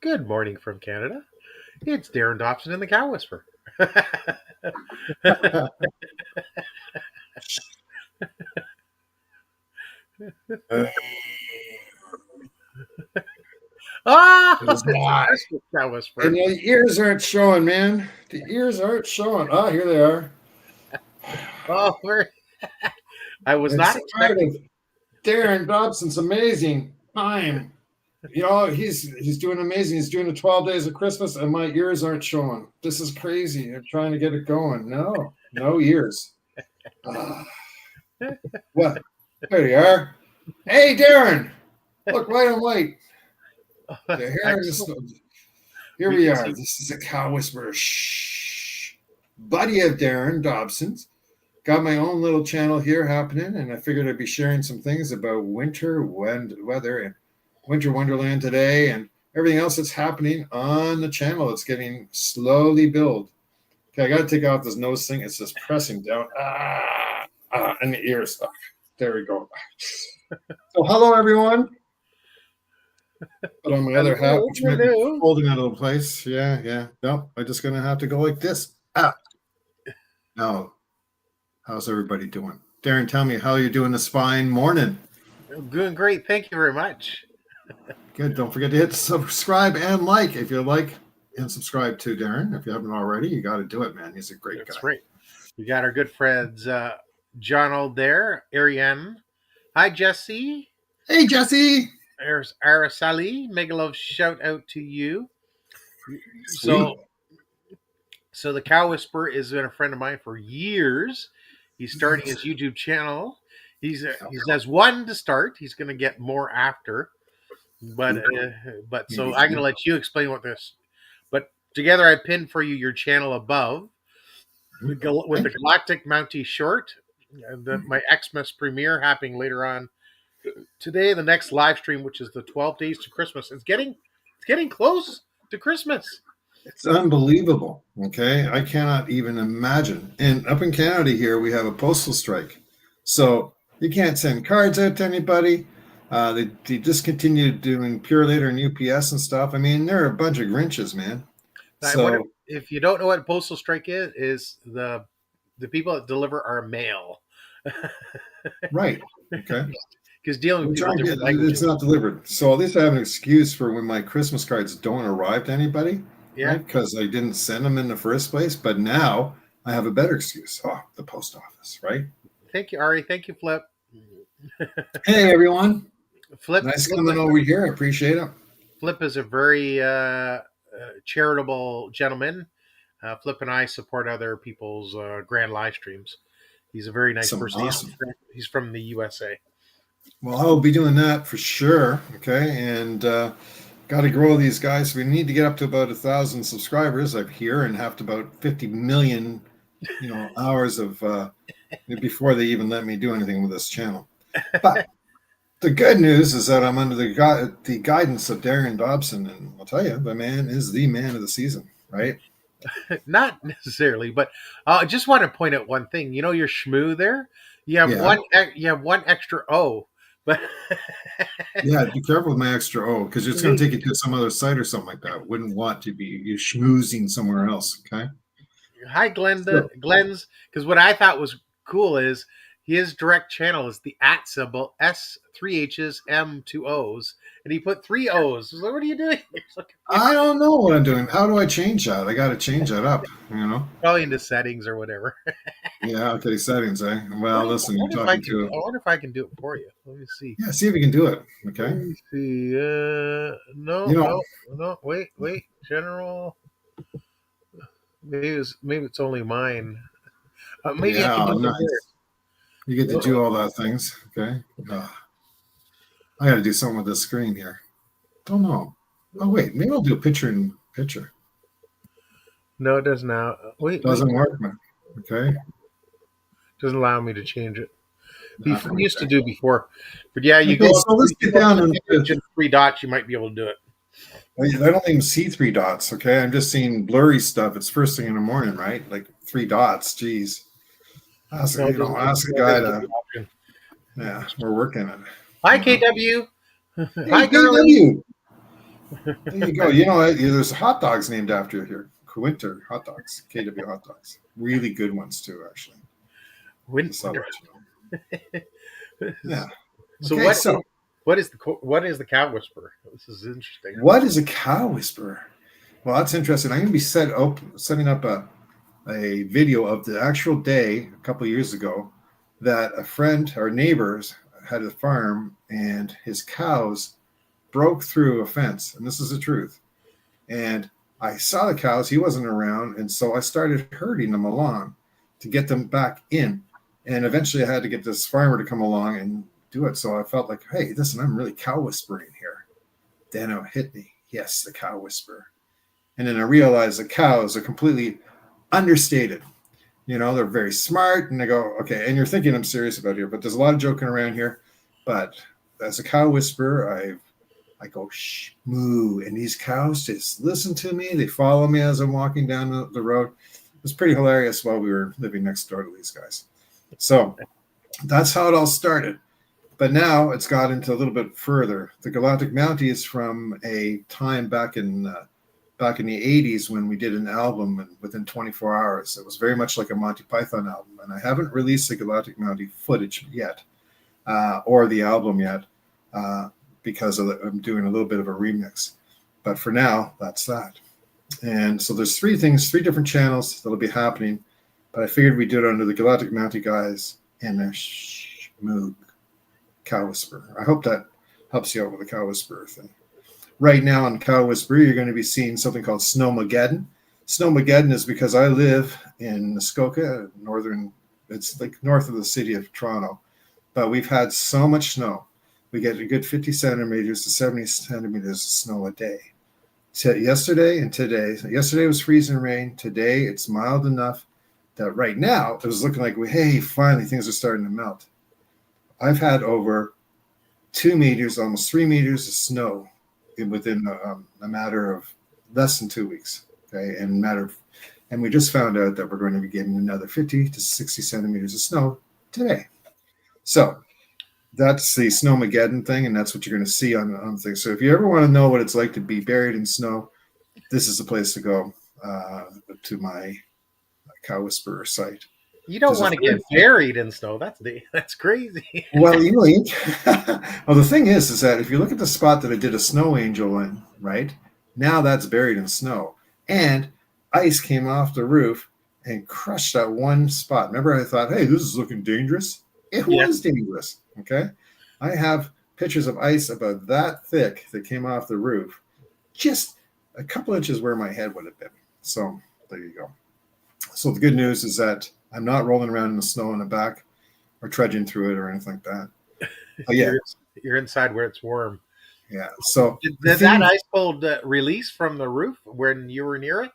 Good morning from Canada. It's Darren Dobson and the Cow Whisperer. It is It's a not. Christmas Cow Whisperer. And the ears aren't showing, man. The ears aren't showing. Oh, here they are. Oh, I was I'm not so tired expecting. of Darren Dobson's amazing time. You know, he's doing amazing. He's doing the 12 days of Christmas, and my ears aren't showing. This is crazy. I'm trying to get it going. No ears. Ah, what? There you are. Hey, Darren. Look, white on white. The hair is. Excellent. Here We we can are. see. This is a Cow Whisperer. Shh. Buddy of Darren Dobson's. Got my own little channel here happening, and I figured I'd be sharing some things about winter weather and winter wonderland today and everything else that's happening on the channel. It's getting slowly built. Okay, I got to take off this nose thing. It's just pressing down. And the ears. Ah, there we go. So hello, everyone. Put on my other hat, which might be holding out of the place. Yeah. No, I'm just gonna have to go like this. Now, how's everybody doing? Darren, tell me how you're doing this fine morning. Doing great. Thank you very much. Good. Don't forget to hit subscribe and like if you like, and subscribe to Darren. If you haven't already, you got to do it, man. He's a great That's guy. right. We got our good friends, John Old there, Ariane. Hi, Jesse. Hey, Jesse. There's Araceli. Mega love shout out to you. Sweet. So the Cow Whisperer has been a friend of mine for years. He's starting his YouTube channel. He has one to start. He's going to get more after, but so I'm going to let you explain what this. But together, I pinned for you your channel above with the Galactic Mountie short. My Xmas premiere happening later on today. The next live stream, which is the 12 days to Christmas, it's getting close to Christmas. It's unbelievable. Okay. I cannot even imagine. And up in Canada here, we have a postal strike. So you can't send cards out to anybody. They discontinued doing Pure Later and UPS and stuff. I mean, they're a bunch of Grinches, man. I wonder if you don't know what postal strike is the people that deliver our mail. Right. Okay. Because dealing with people different languages. It's not delivered. So at least I have an excuse for when my Christmas cards don't arrive to anybody. Yeah. Because I didn't send them in the first place. But now I have a better excuse. Oh, the post office, right? Thank you, Ari. Thank you, Flip. Hey, everyone. Flip. Nice coming over here. I appreciate it. Flip is a very charitable gentleman. Flip and I support other people's grand live streams. He's a very nice person. Awesome. He's from the USA. Well, I'll be doing that for sure. Okay. And got to grow these guys. We need to get up to about 1,000 subscribers up here and have to about 50 million, hours of before they even let me do anything with this channel. But the good news is that I'm under the guidance of Darren Dobson, and I'll tell you, the man is the man of the season, right? Not necessarily, but I just want to point out one thing. You know your shmoo there? You have one extra O. But yeah, be careful with my extra O, because it's going to take you to some other site or something like that. Wouldn't want to be you schmoozing somewhere else. Okay. Hi, Glenn's. Because what I thought was cool is his direct channel is the @ symbol S 3 H's M 2 O's, and he put 3 O's. I was like, what are you doing? I don't know what I'm doing. How do I change that? I got to change that up. Probably into settings or whatever. Yeah, okay, settings, eh? Well, listen, you're talking to. I wonder if I can do it for you. Let me see. Yeah, see if you can do it. Okay. Let me see. No. Wait. General. Maybe it's only mine. Maybe I can do it. You get to do all that things. Okay. I got to do something with this screen here. Don't know. Oh wait, maybe I'll do a picture in picture. No, it doesn't now. Wait. Doesn't work, man. Okay. Doesn't allow me to change it. We used to do before, but yeah, go. So let's get down to just 3 dots. You might be able to do it. I don't even see 3 dots. Okay, I'm just seeing blurry stuff. It's first thing in the morning, right? Like 3 dots. Jeez. Ask a guy to. Yeah, we're working on it. Hi, KW. Hi, KW. There you go. You know, there's hot dogs named after you here. Winter hot dogs, KW hot dogs. Really good ones too, actually. Just thought I'd Winter. let you know. Yeah. So Okay. So, what is the cow whisperer? This is interesting. what is a cow whisperer? Well, that's interesting. I'm going to be setting up a video of the actual day a couple of years ago that a friend or neighbors had a farm and his cows broke through a fence. And this is the truth. And I saw the cows, he wasn't around. And so I started herding them along to get them back in. And eventually I had to get this farmer to come along and do it. So I felt like, hey, listen, I'm really cow whispering here. Then it hit me. Yes, the cow whisperer. And then I realized the cows are completely understated. You know, they're very smart. And I go, okay, and you're thinking I'm serious about here, but there's a lot of joking around here. But as a cow whisperer, I go, shh, moo. And these cows just listen to me. They follow me as I'm walking down the road. It was pretty hilarious while we were living next door to these guys. So that's how it all started. But now it's got into a little bit further. The Galactic Mountie is from a time back in the 80s when we did an album, and within 24 hours. It was very much like a Monty Python album. And I haven't released the Galactic Mountie footage yet, or the album yet, because I'm doing a little bit of a remix. But for now, that's that. And so there's three different channels that'll be happening. But I figured we'd do it under the Galactic Mountie guys and the Moog Cow Whisperer. I hope that helps you out with the Cow Whisperer thing. Right now on Cow Whisperer, you're going to be seeing something called Snowmageddon. Snowmageddon is because I live in Muskoka, it's like north of the city of Toronto. But we've had so much snow. We get a good 50 centimeters to 70 centimeters of snow a day. Yesterday and today, yesterday was freezing rain. Today it's mild enough that right now it was looking like, hey, finally things are starting to melt. I've had over 2 meters, almost 3 meters of snow within a matter of less than 2 weeks. Okay, and we just found out that we're going to be getting another 50 to 60 centimeters of snow today. So that's the Snowmageddon thing, and that's what you're going to see on things. So if you ever want to know what it's like to be buried in snow, this is the place to go, to my Cow Whisperer site. You don't want to get buried in snow. That's crazy. Well, well, the thing is that if you look at the spot that I did a snow angel in, right now, that's buried in snow, and ice came off the roof and crushed that one spot. Remember, I thought, hey, this is looking dangerous. It was dangerous. Okay, I have pictures of ice about that thick that came off the roof, just a couple inches where my head would have been. So there you go. So the good news is that I'm not rolling around in the snow in the back or trudging through it or anything like that. But yeah, you're inside where it's warm. Yeah. So did that ice cold release from the roof when you were near it?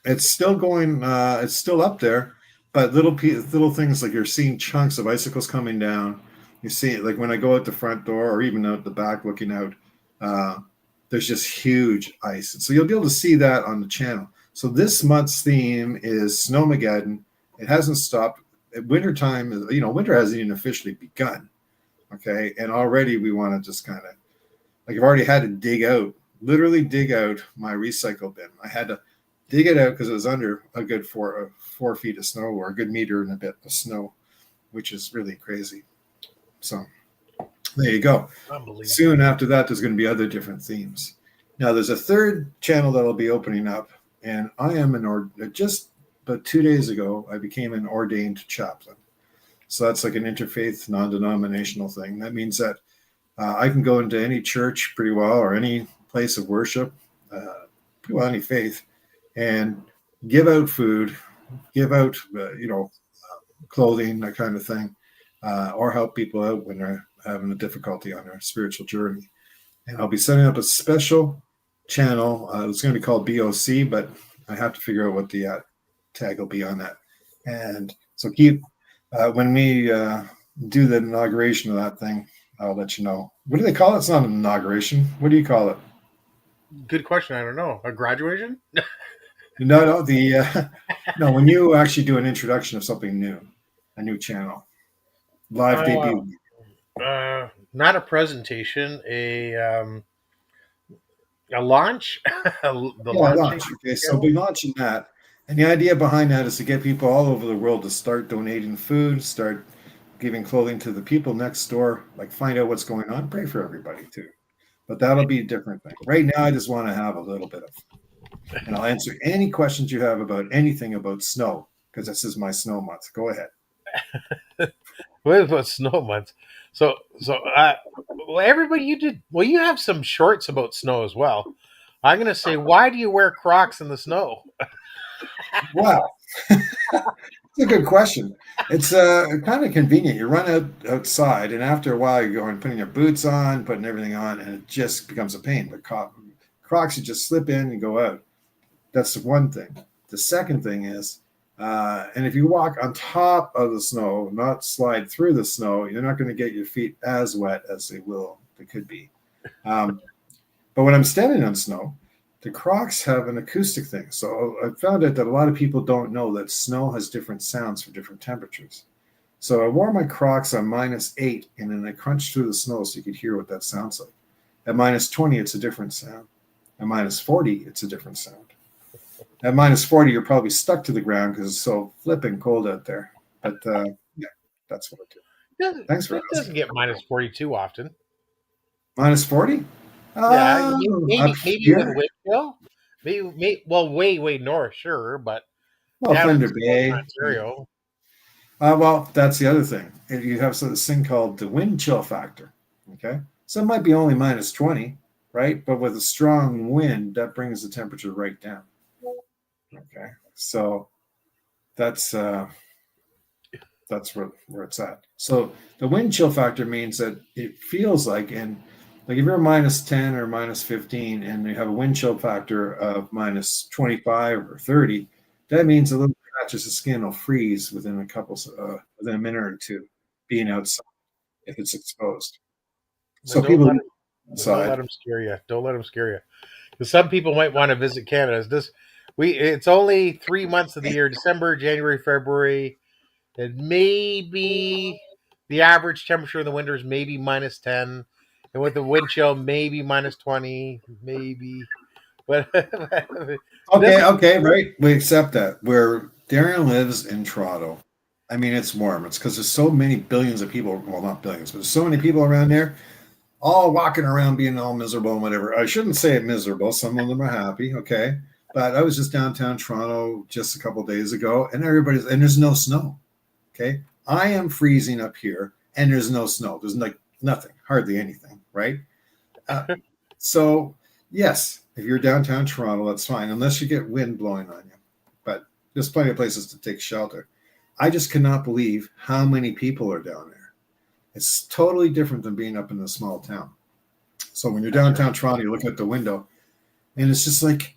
It's still going. It's still up there, but little things like you're seeing chunks of icicles coming down. You see it like when I go out the front door or even out the back looking out. There's just huge ice, and so you'll be able to see that on the channel. So this month's theme is Snowmageddon. It hasn't stopped. At wintertime, winter hasn't even officially begun. Okay. And already we want to just kind of, like, I've already had to literally dig out my recycle bin. I had to dig it out because it was under a good 4 feet of snow, or a good meter and a bit of snow, which is really crazy. So there you go. Soon after that, there's going to be other different themes. Now there's a third channel that'll be opening up, and I am just about 2 days ago, I became an ordained chaplain. So that's like an interfaith, non-denominational thing. That means that I can go into any church pretty well, or any place of worship, pretty well any faith, and give out food, give out, clothing, that kind of thing, or help people out when they're having a difficulty on their spiritual journey. And I'll be setting up a special channel. It's going to be called BOC, but I have to figure out what the tag will be on that. And so when we do the inauguration of that thing, I'll let you know. What do they call it? It's not an inauguration. What do you call it? Good question. I don't know. A graduation? No. No. When you actually do an introduction of something new, a new channel, live debut. Not a presentation. A launch, the Yeah, launching. launch. Okay, so we'll be launching that. And the idea behind that is to get people all over the world to start donating food, start giving clothing to the people next door, like find out what's going on, pray for everybody too. But that'll be a different thing. Right now, I just want to have a little bit of, and I'll answer any questions you have about anything about snow because this is my snow month. Go ahead. What about snow months? Well, everybody, you did well. You have some shorts about snow as well. I'm gonna say, why do you wear Crocs in the snow? Wow. It's a good question. It's kind of convenient. You run outside, and after a while, you're going putting your boots on, putting everything on, and it just becomes a pain. But Crocs, you just slip in and go out. That's the one thing. The second thing is, and if you walk on top of the snow, not slide through the snow, you're not going to get your feet as wet as they could be. Um, but when I'm standing on snow, the Crocs have an acoustic thing. So I found out that a lot of people don't know that snow has different sounds for different temperatures. So I wore my Crocs on -8, and then I crunched through the snow so you could hear what that sounds like. At -20, it's a different sound. At -40, it's a different sound. At -40, you're probably stuck to the ground because it's so flipping cold out there. But yeah, that's what I do. Thanks for It doesn't asking. get -42 often. -40? Yeah, Up maybe with here? wind chill. Well, way north, sure, but Well, down in Thunder southern Bay. Yeah. Ontario, Well, that's the other thing. You have this thing called the wind chill factor. Okay. So it might be only -20, right? But with a strong wind, that brings the temperature right down. Okay. So that's where it's at. So the wind chill factor means that it feels like if you're -10 or -15 and you have a wind chill factor of -25 or 30, that means the little patches of skin will freeze within a minute or two being outside if it's exposed. but So people don't let outside. them scare you. Don't let them scare you. Because some people might want to visit Canada. It's only 3 months of the year: December, January, February, and maybe the average temperature in the winter is maybe -10, and with the wind chill, maybe -20, maybe. But it Okay, doesn't. okay, right. We accept that. Where Darren lives in Toronto, I mean, it's warm. It's because there's so many billions of people. Well, not billions, but there's so many people around there, all walking around being all miserable and whatever. I shouldn't say it miserable. Some of them are happy, okay. But I was just downtown Toronto just a couple of days ago, and there's no snow. Okay, I am freezing up here, and there's no snow. There's like nothing, hardly anything, right? Uh, so yes, if you're downtown Toronto, that's fine, unless you get wind blowing on you. But there's plenty of places to take shelter. I just cannot believe how many people are down there. It's totally different than being up in a small town. So when you're That's right. downtown Toronto, you look out the window, and it's just like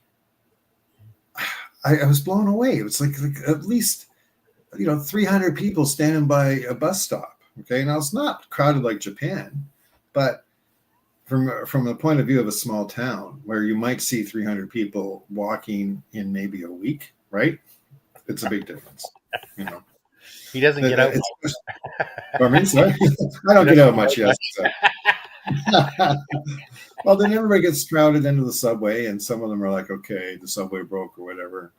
I was blown away. It was like at least 300 people standing by a bus stop. Okay, now it's not crowded like Japan, but from the point of view of a small town where you might see 300 people walking in maybe a week, right? It's a big difference. You know, He doesn't get out it's, much. I mean, sorry, I He don't get doesn't out get much. out Yes. much. So. Well, then everybody gets crowded into the subway, and some of them are like, "Okay, the subway broke or whatever."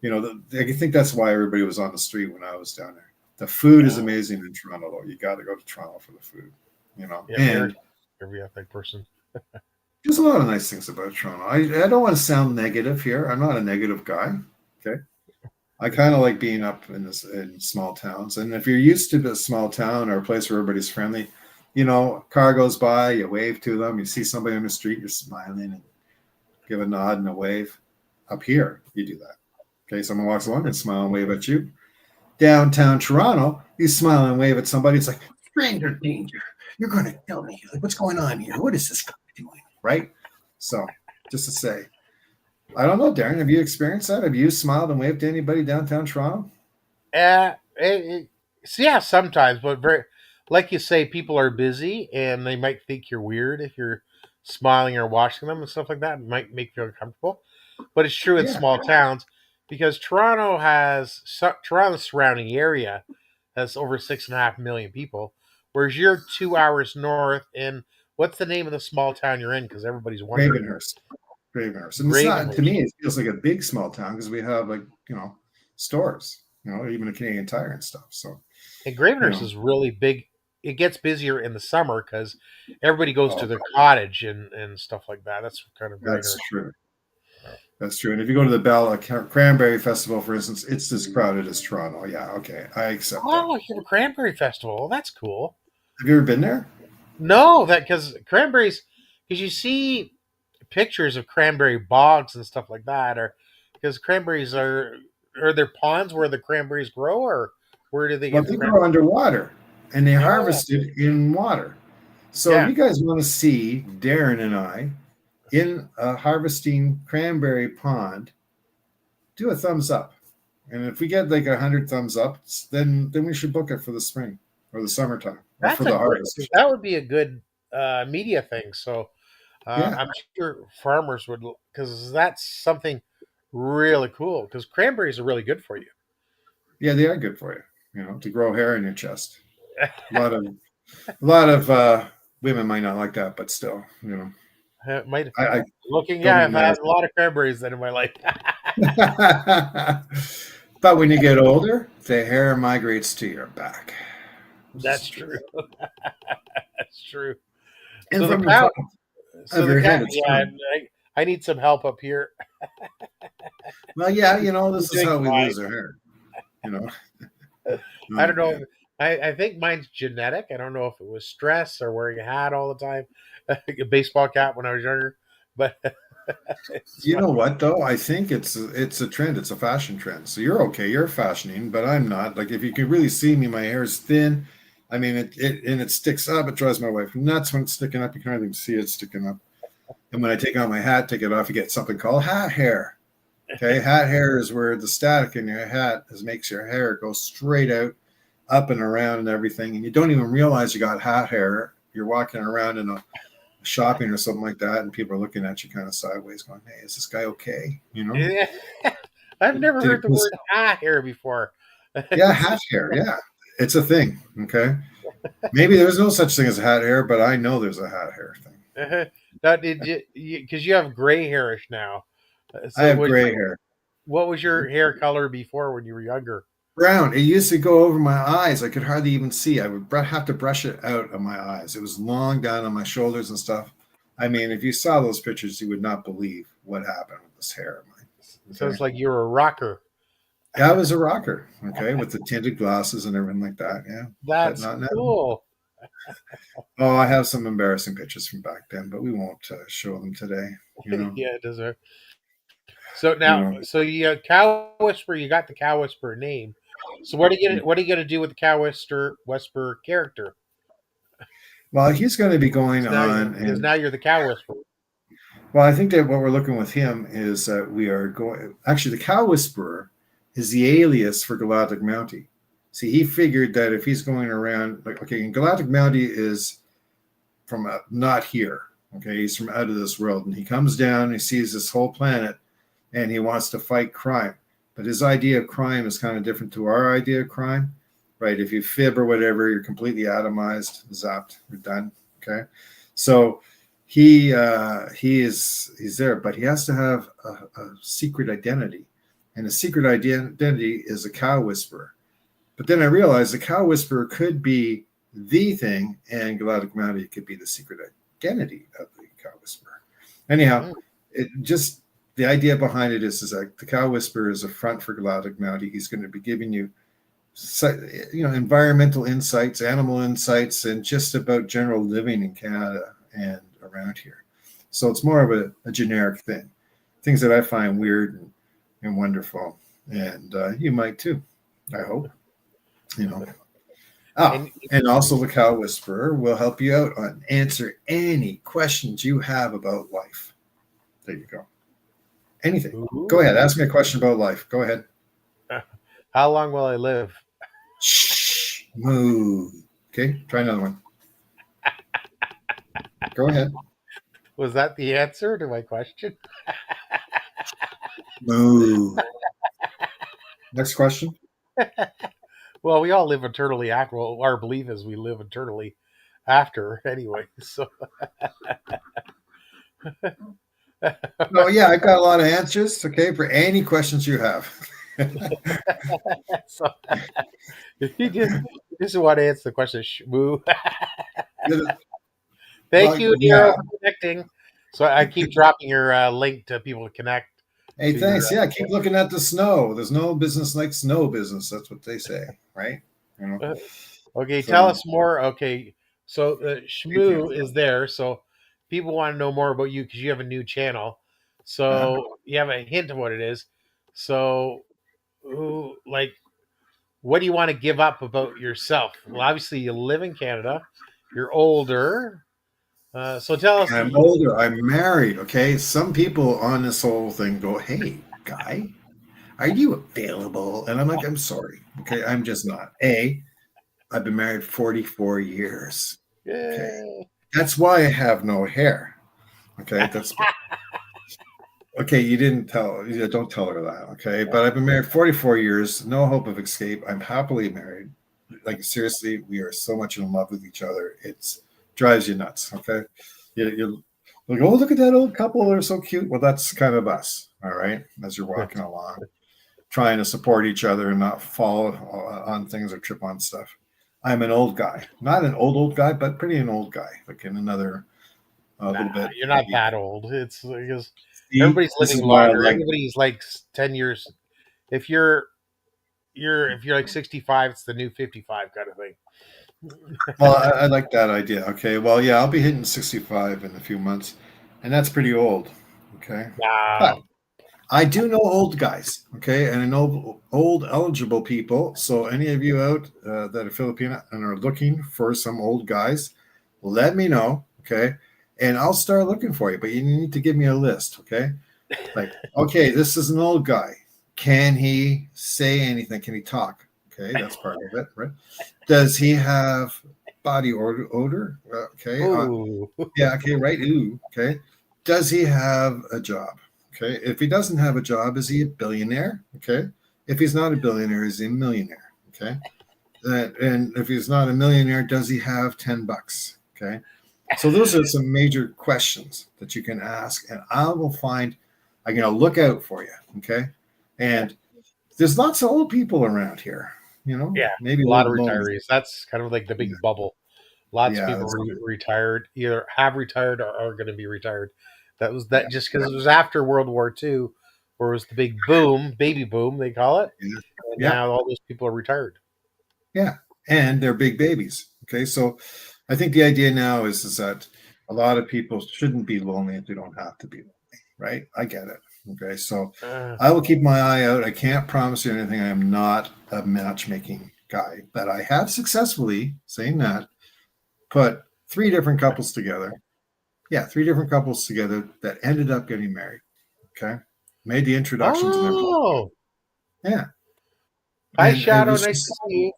I think that's why everybody was on the street when I was down there. The food is Yeah, amazing in Toronto, though. You got to go to Toronto for the food. yeah, And very ethnic person. there's a lot of nice things about Toronto. I don't want to sound negative here. I'm not a negative guy. Okay. I kind of like being up in small towns. And if you're used to a small town or a place where everybody's friendly, car goes by, you wave to them, you see somebody on the street, you're smiling and give a nod and a wave. Up here, you do that. Okay, someone walks along and smile and wave at you. Downtown Toronto, you smile and wave at somebody. It's like stranger danger. You're going to kill me. Like, what's going on here? What is this guy doing? Right? So, just to say, I don't know, Darren. Have you experienced that? Have you smiled and waved to anybody downtown Toronto? So yeah, sometimes, but very, like you say, people are busy and they might think you're weird if you're smiling or watching them and stuff like that. It might make you uncomfortable, but it's true in Yeah. small towns because Toronto's surrounding area has over 6.5 million people, whereas you're 2 hours north. And what's the name of the small town you're in? Because everybody's wondering. Ravenhurst. Gravenhurst. And it's not, to Gravenhurst. me, it feels like a big small town because we have like, stores, even a Canadian Tire and stuff. So, And you Gravenhurst know, is really big. It gets busier in the summer because everybody goes to oh, their cottage and stuff like that. That's kind of that's Gravenhurst. true. That's true. And if you go to the Bella Cranberry Festival, for instance, it's as crowded as Toronto. Yeah, okay. I accept that. Oh, you have a cranberry festival. Well, that's cool. Have you ever been there? No, that because cranberries, because you see pictures of cranberry bogs and stuff like that, or because cranberries are there ponds where the cranberries grow, or where do they Well, get the they grow cranberries? underwater and they Oh, harvest it in water. So if yeah, you guys want to see Darren and I in a harvesting cranberry pond, do a thumbs up. And if we get like 100 thumbs up, then we should book it for the spring or the summertime or for that's a the great. harvest. That would be a good media thing. So Yeah, I'm sure farmers would, because that's something really cool. Because cranberries are really good for you. yeah, they are good for you. To grow hair in your chest. A lot of women might not like that, but still, It might I looking. don't Yeah, mean I've that had a lot of cranberries then in my life. as. But when you get older, the hair migrates to your back. That's true. That's true. And So the from the top cow. of So the your head, cat. it's Yeah, fine. I need some help up here. Well, yeah, I'm this is doing how we fine. lose our hair. You know. I Oh don't know. man. I think mine's genetic. I don't know if it was stress or wearing a hat all the time, a baseball cap when I was younger. But it's You fine. know what though? I think it's a trend. It's a fashion trend. So you're okay. You're fashioning, but I'm not. Like if you can really see me, my hair is thin. I mean, it sticks up. It drives my wife nuts when it's sticking up. You can't even see it sticking up. And when I take on my hat, take it off, you get something called hat hair. Okay, hat hair is where the static in your hat makes your hair go straight out, up and around and everything, and you don't even realize you got hat hair. You're walking around in a shopping or something like that, and people are looking at you kind of sideways, going, "Hey, is this guy okay?" Yeah. I've never Did heard it the word "ah" here before. Yeah, hat hair. Yeah, it's a thing. Okay, maybe there's no such thing as hat hair, but I know there's a hat hair thing. Now, did you? Because you have gray hairish now. I So, have gray hair. what was your hair color before when you were younger? Brown. It used to go over my eyes. I could hardly even see. I would have to brush it out of my eyes. It was long down on my shoulders and stuff. I mean, if you saw those pictures, you would not believe what happened with this hair of mine. So it's Okay. like you're a rocker. Yeah, I was a rocker. Okay. With the tinted glasses and everything like that. Yeah. But That's not now. cool. Oh, I have some embarrassing pictures from back then, but we won't show them today. You know, Yeah, it does. So you now, know. so you Cow Whisperer, you got the Cow Whisperer name. So what are you gonna do with the Whisperer character? Well, he's going to be going on, Because and now you're the Cow Whisperer. well, I think that what we're looking with him is that we are going. Actually, the Cow Whisperer is the alias for Galactic Mountie. See, he figured that if he's going around, like, okay, and Galactic Mountie is from not here. Okay, he's from out of this world, and he comes down, he sees this whole planet, and he wants to fight crime. But his idea of crime is kind of different to our idea of crime, right? If you fib or whatever, you're completely atomized, zapped, you're done. Okay, so he's there, but he has to have a secret identity, and a secret identity is a cow whisperer. But then I realized the cow whisperer could be the thing, and Galactic Mountie could be the secret identity of the cow whisperer. Anyhow, Mm. it just the idea behind it is that the cow whisperer is a front for Galactic Mountie. He's going to be giving you environmental insights, animal insights, and just about general living in Canada and around here. So it's more of a generic thing, things that I find weird and wonderful, and you might too. I hope. You know. Oh, And and also the Cow Whisperer will help you out on answer any questions you have about life. There you go. Anything. Go ahead. ooh, Ask me a question about life. Go ahead. how long will I live? Shh. Moo. Okay. Try another one. Go ahead. Was that the answer to my question? Moo. Next question. Well, we all live eternally after. Well, our belief is we live eternally after anyway. So No, yeah, I've got a lot of answers. Okay, for any questions you have. So if you just want to answer the question, Shmoo. Thank Well, you, Nero, yeah. for connecting. So I keep dropping your link to people to connect Hey, to your. thanks. Yeah, keep looking at the snow. There's no business like snow business. That's what they say, right? You know. Okay, tell So us more. Okay, so Shmoo is there. So people want to know more about you because you have a new channel. uh, So you have a hint of what it is. So who like what do you want to give up about yourself? Well, obviously you live in Canada. You're older. So tell us. I'm older. I'm married. Okay. Some people on this whole thing go, "Hey, guy, are you available?" And I'm like, "I'm sorry. Okay, I'm just not." I've been married 44 years. Okay, Yeah. that's why I have no hair. Okay, that's okay. You didn't tell. Don't tell her that. Okay, but I've been married 44 years. No hope of escape. I'm happily married. Like seriously, we are so much in love with each other. It's drives you nuts. Okay, you're like, oh, look at that old couple. They're so cute. Well, that's kind of us. All right, as you're walking along, trying to support each other and not fall on things or trip on stuff. I'm an old guy, not an old guy, but pretty an old guy. Like in another a Nah, little bit, you're not maybe. that old. It's because See, everybody's this living is why I longer. like. Everybody's like 10 years. If you're like 65, it's the new 55 kind of thing. Well, I like that idea. Okay, well, yeah, I'll be hitting 65 in a few months, and that's pretty old. Okay, but Nah, I do know old guys. Okay, and I know old eligible people. So any of you out that are Filipino and are looking for some old guys, let me know. Okay, and I'll start looking for you. But you need to give me a list. Okay, like, okay, this is an old guy. Can he say anything? Can he talk? Okay, that's part of it, right? Does he have body odor? Okay. ooh, Yeah. Okay. Right. Ooh. Okay. Does he have a job? Okay. If he doesn't have a job, is he a billionaire? Okay. If he's not a billionaire, is he a millionaire? Okay. And if he's not a millionaire, does he have $10? Okay. So those are some major questions that you can ask, and I will find. I'm going to look out for you. Okay. And there's lots of old people around here. yeah, Maybe a a lot little of lonely. retirees. That's kind of like the Yeah. big bubble. Lots of Yeah. people retired, either have retired or are going to be retired. That was Yeah. that just because it was after World War II, where it was the big boom, baby boom, they call it, Yeah. and Yeah. now all those people are retired. Yeah. And they're big babies. Okay. So I think the idea now is that a lot of people shouldn't be lonely if they don't have to be lonely. Right. I get it. Okay. So Uh, I will keep my eye out. I can't promise you anything. I am not a matchmaking guy, but I have successfully, saying that, put three different couples together. Yeah. Three different couples together that ended up getting married. Okay. Made the introductions and everything. oh, Yeah. hi And it Shadow, was nice to just see you.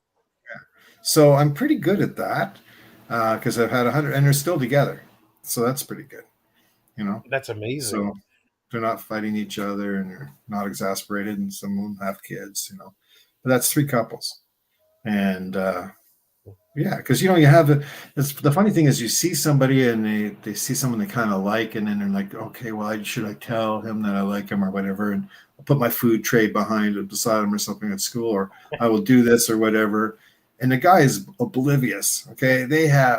so I'm pretty good at that because I've had 100 and they're still together. So that's pretty good, you know. That's amazing. So they're not fighting each other and they're not exasperated, and some of them have kids. But that's three couples, and yeah, because you have the funny thing is you see somebody and they see someone they kind of like, and then they're like, okay, well, should I tell him that I like him or whatever, and I'll put my food tray behind it beside him or something at school, or I will do this or whatever, and the guy is oblivious. Okay,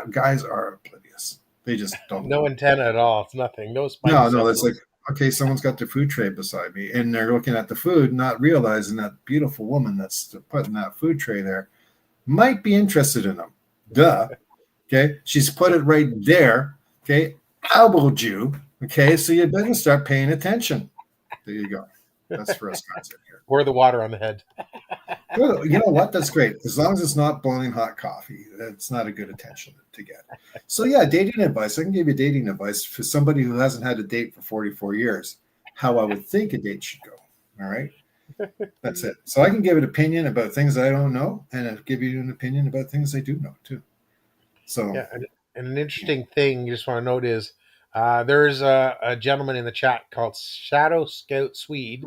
guys are oblivious. They just don't No know. antenna at all. It's nothing. No spidey No, it's like, senses. okay, someone's got their food tray beside me, and they're looking at the food, not realizing that beautiful woman that's putting that food tray there might be interested in them. Duh. Okay. She's put it right there. Okay. Elbowed you. Okay. So you better start paying attention. There you go. That's for us guys in here. Pour the water on the head. Well, you know what? That's great. As long as it's not boiling hot coffee, it's not a good attention to get. So, yeah, dating advice. I can give you dating advice for somebody who hasn't had a date for 44 years, how I would think a date should go. All right. That's it. So I can give an opinion about things I don't know, and I'll give you an opinion about things I do know too. So, Yeah, and an interesting thing you just want to note is there's a gentleman in the chat called Shadow Scout Swede.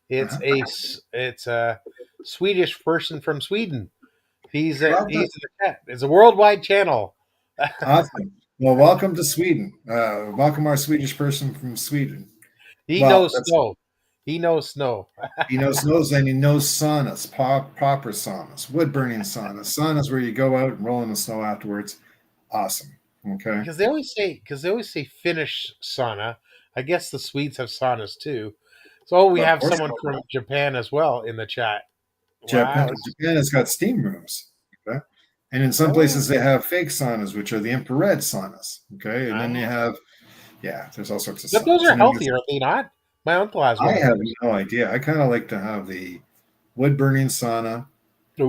It's uh-huh. it's a Swedish person from Sweden. Well, He's in the chat. It's a worldwide channel. awesome. Well, welcome to Sweden. Welcome our Swedish person from Sweden. He Well, knows that's snow. He knows snow. he knows and he knows saunas, proper saunas, wood burning saunas where you go out and roll in the snow afterwards. Awesome. Okay. Because they always say Finnish sauna. I guess the Swedes have saunas too. So we Well, of have course, someone from Japan as well in the chat. Japan Wow. Japan has got steam rooms. Okay. And in some Oh, places they have fake saunas, which are the infrared saunas. Okay. And then you wow. have, yeah, there's all sorts of But those saunas. are And then healthy, are they not? My uncle has I one of have those. no idea. I kind of like to have the wood burning sauna.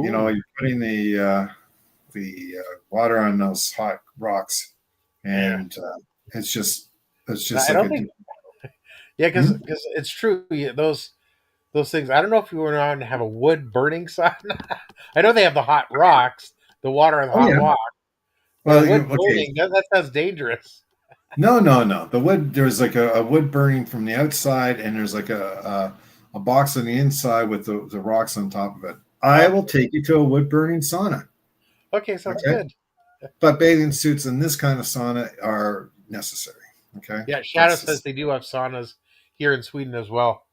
You know, Ooh, you're putting the water on those hot rocks, yeah. and it's just I like don't a think. Yeah, because hmm? it's true. Yeah, those things. I don't know if you were on to have a wood burning sauna. I know they have the hot rocks, the water and the Oh hot yeah. rock, but a Well, wood okay. burning that sounds dangerous. No, no, no. The wood there's like a wood burning from the outside, and there's like a box on the inside with the rocks on top of it. I will Okay, take you to a wood burning sauna. okay, sounds Okay, good. but bathing suits in this kind of sauna are necessary. Okay, Yeah, Shadow that's says just they do have saunas here in Sweden as well.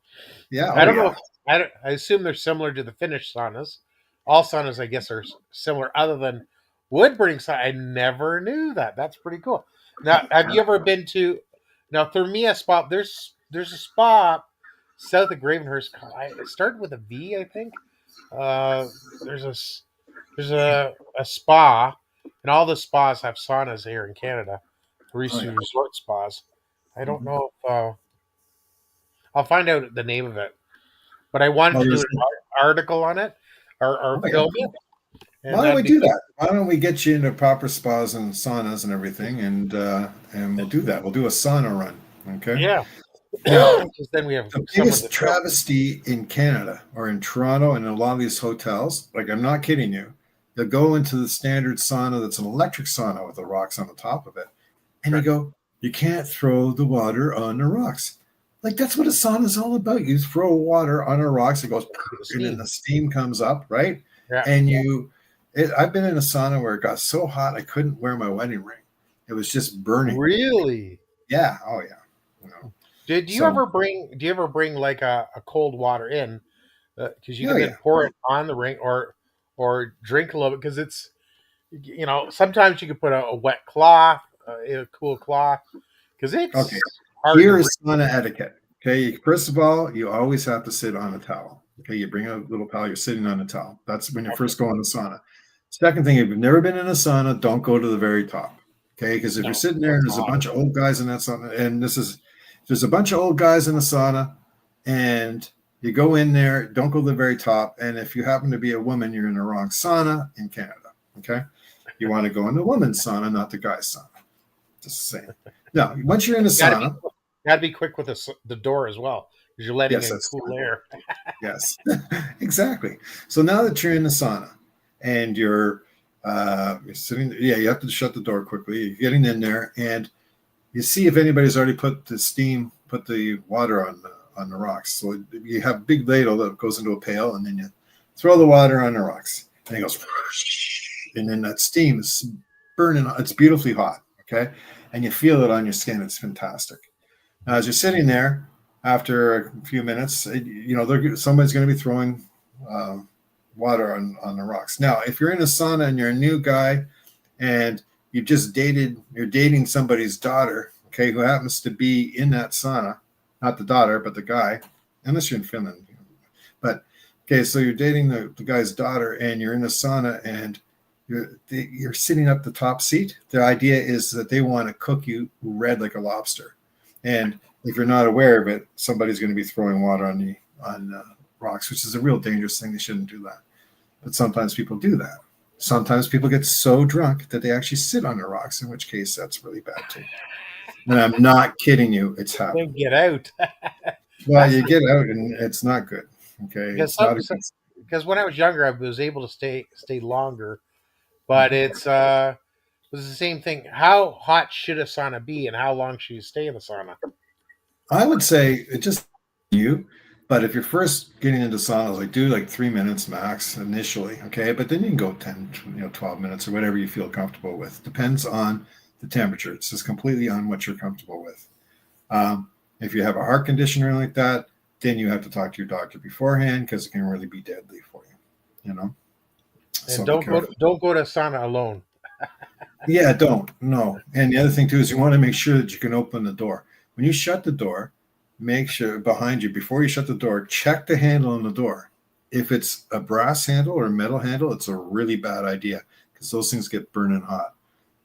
yeah. I Oh don't know yeah. if I assume they're similar to the Finnish saunas. All saunas, I guess, are similar, other than wood burning sauna. I never knew that. That's pretty cool. Now, have you ever been to now Thermia Spa? There's a spa south of Gravenhurst. It started with a V, I think. Uh, there's a spa, and all the spas have saunas here in Canada. Oh yeah. Resort spas. I don't Mhm. know if I'll find out the name of it, but I wanted Well, to do there's an article on it or oh yeah. film it, and Why don't that'd we be do good. that? Why don't we get you into proper spas and saunas and everything, and we'll do that. We'll do a sauna run. Okay. Yeah, Now, because then we have the someone to biggest film. travesty in Canada or in Toronto and in a lot of these hotels, like I'm not kidding you, they'll go into the standard sauna that's an electric sauna with the rocks on the top of it. And you Correct. go, you can't throw the water on the rocks. Like that's what a sauna is all about. You throw water on the rocks, it goes, The and then steam. the steam comes up, right? Yeah. And I've been in a sauna where it got so hot I couldn't wear my wedding ring. It was just burning. Really? Yeah. Oh yeah. You know. Did you So ever bring? Do you ever bring like a cold water in? Because you yeah, can yeah. then pour it on the ring or drink a little bit. Because it's sometimes you can put a wet cloth, a cool cloth, because Okay. it's hard to Here breathe. is sauna etiquette. Okay. First of all, you always have to sit on a towel. Okay. You bring a little towel, you're sitting on a towel. That's when you Okay. first go in the sauna. Second thing, if you've never been in a sauna, don't go to the very top. Okay. Because if you're No, sitting there and that's there's a hot. bunch of old guys in that sauna, and there's a bunch of old guys in the sauna, and you go in there, don't go to the very top. And if you happen to be a woman, you're in the wrong sauna in Canada. Okay. You want to go in the woman's sauna, not the guy's sauna. Just saying. Now, once you're in the Got to be sauna, got to be quick with the door as well, because you're letting yes, in that's cool air. yes, exactly. So now that you're in the sauna and you're sitting, yeah, you have to shut the door quickly. You're getting in there, and you see if anybody's already put the water on the rocks. So you have a big ladle that goes into a pail, and then you throw the water on the rocks, and it goes, and then that steam is burning. It's beautifully hot, okay, and you feel it on your skin. It's fantastic. Now, as you're sitting there, after a few minutes, somebody's going to be throwing um, water on the rocks. Now, if you're in a sauna and you're a new guy and you're dating somebody's daughter, okay, who happens to be in that sauna, not the daughter, but the guy, unless you're in Finland. But okay, so you're dating the guy's daughter and you're in a sauna and you're sitting up the top seat. The idea is that they want to cook you red like a lobster. And if you're not aware of it, somebody's going to be throwing water on rocks, which is a real dangerous thing. They shouldn't do that. But sometimes people do that. Sometimes people get so drunk that they actually sit on the rocks, in which case that's really bad too. And I'm not kidding you, it's Then happened. get out. Well, That's you get out and it's not good. Okay, because it's not a good. because when I was younger, I was able to stay longer, but Mhm. it was the same thing. How hot should a sauna be, and how long should you stay in the sauna? I would say it just you, but if you're first getting into saunas, like do like 3 minutes max initially, okay, but then you can go 10, 12 minutes or whatever you feel comfortable with. Depends on the temperature. It's just completely on what you're comfortable with. Um, If you have a heart condition or anything like that, then you have to talk to your doctor beforehand because it can really be deadly for you. You know, And so be careful. don't go to sauna alone. Yeah, don't. No. And the other thing too is you want to make sure that you can open the door. When you shut the door, make sure behind you, before you shut the door, check the handle on the door. If it's a brass handle or a metal handle, it's a really bad idea because those things get burning hot.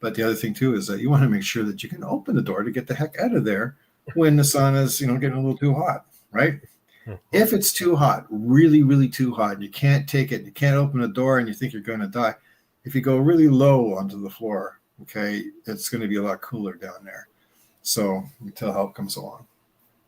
But the other thing too is that you want to make sure that you can open the door to get the heck out of there when the sun is, getting a little too hot, right? If it's too hot, really, really too hot, and you can't take it, you can't open the door and you think you're going to die, if you go really low onto the floor, okay, it's going to be a lot cooler down there. So until help comes along.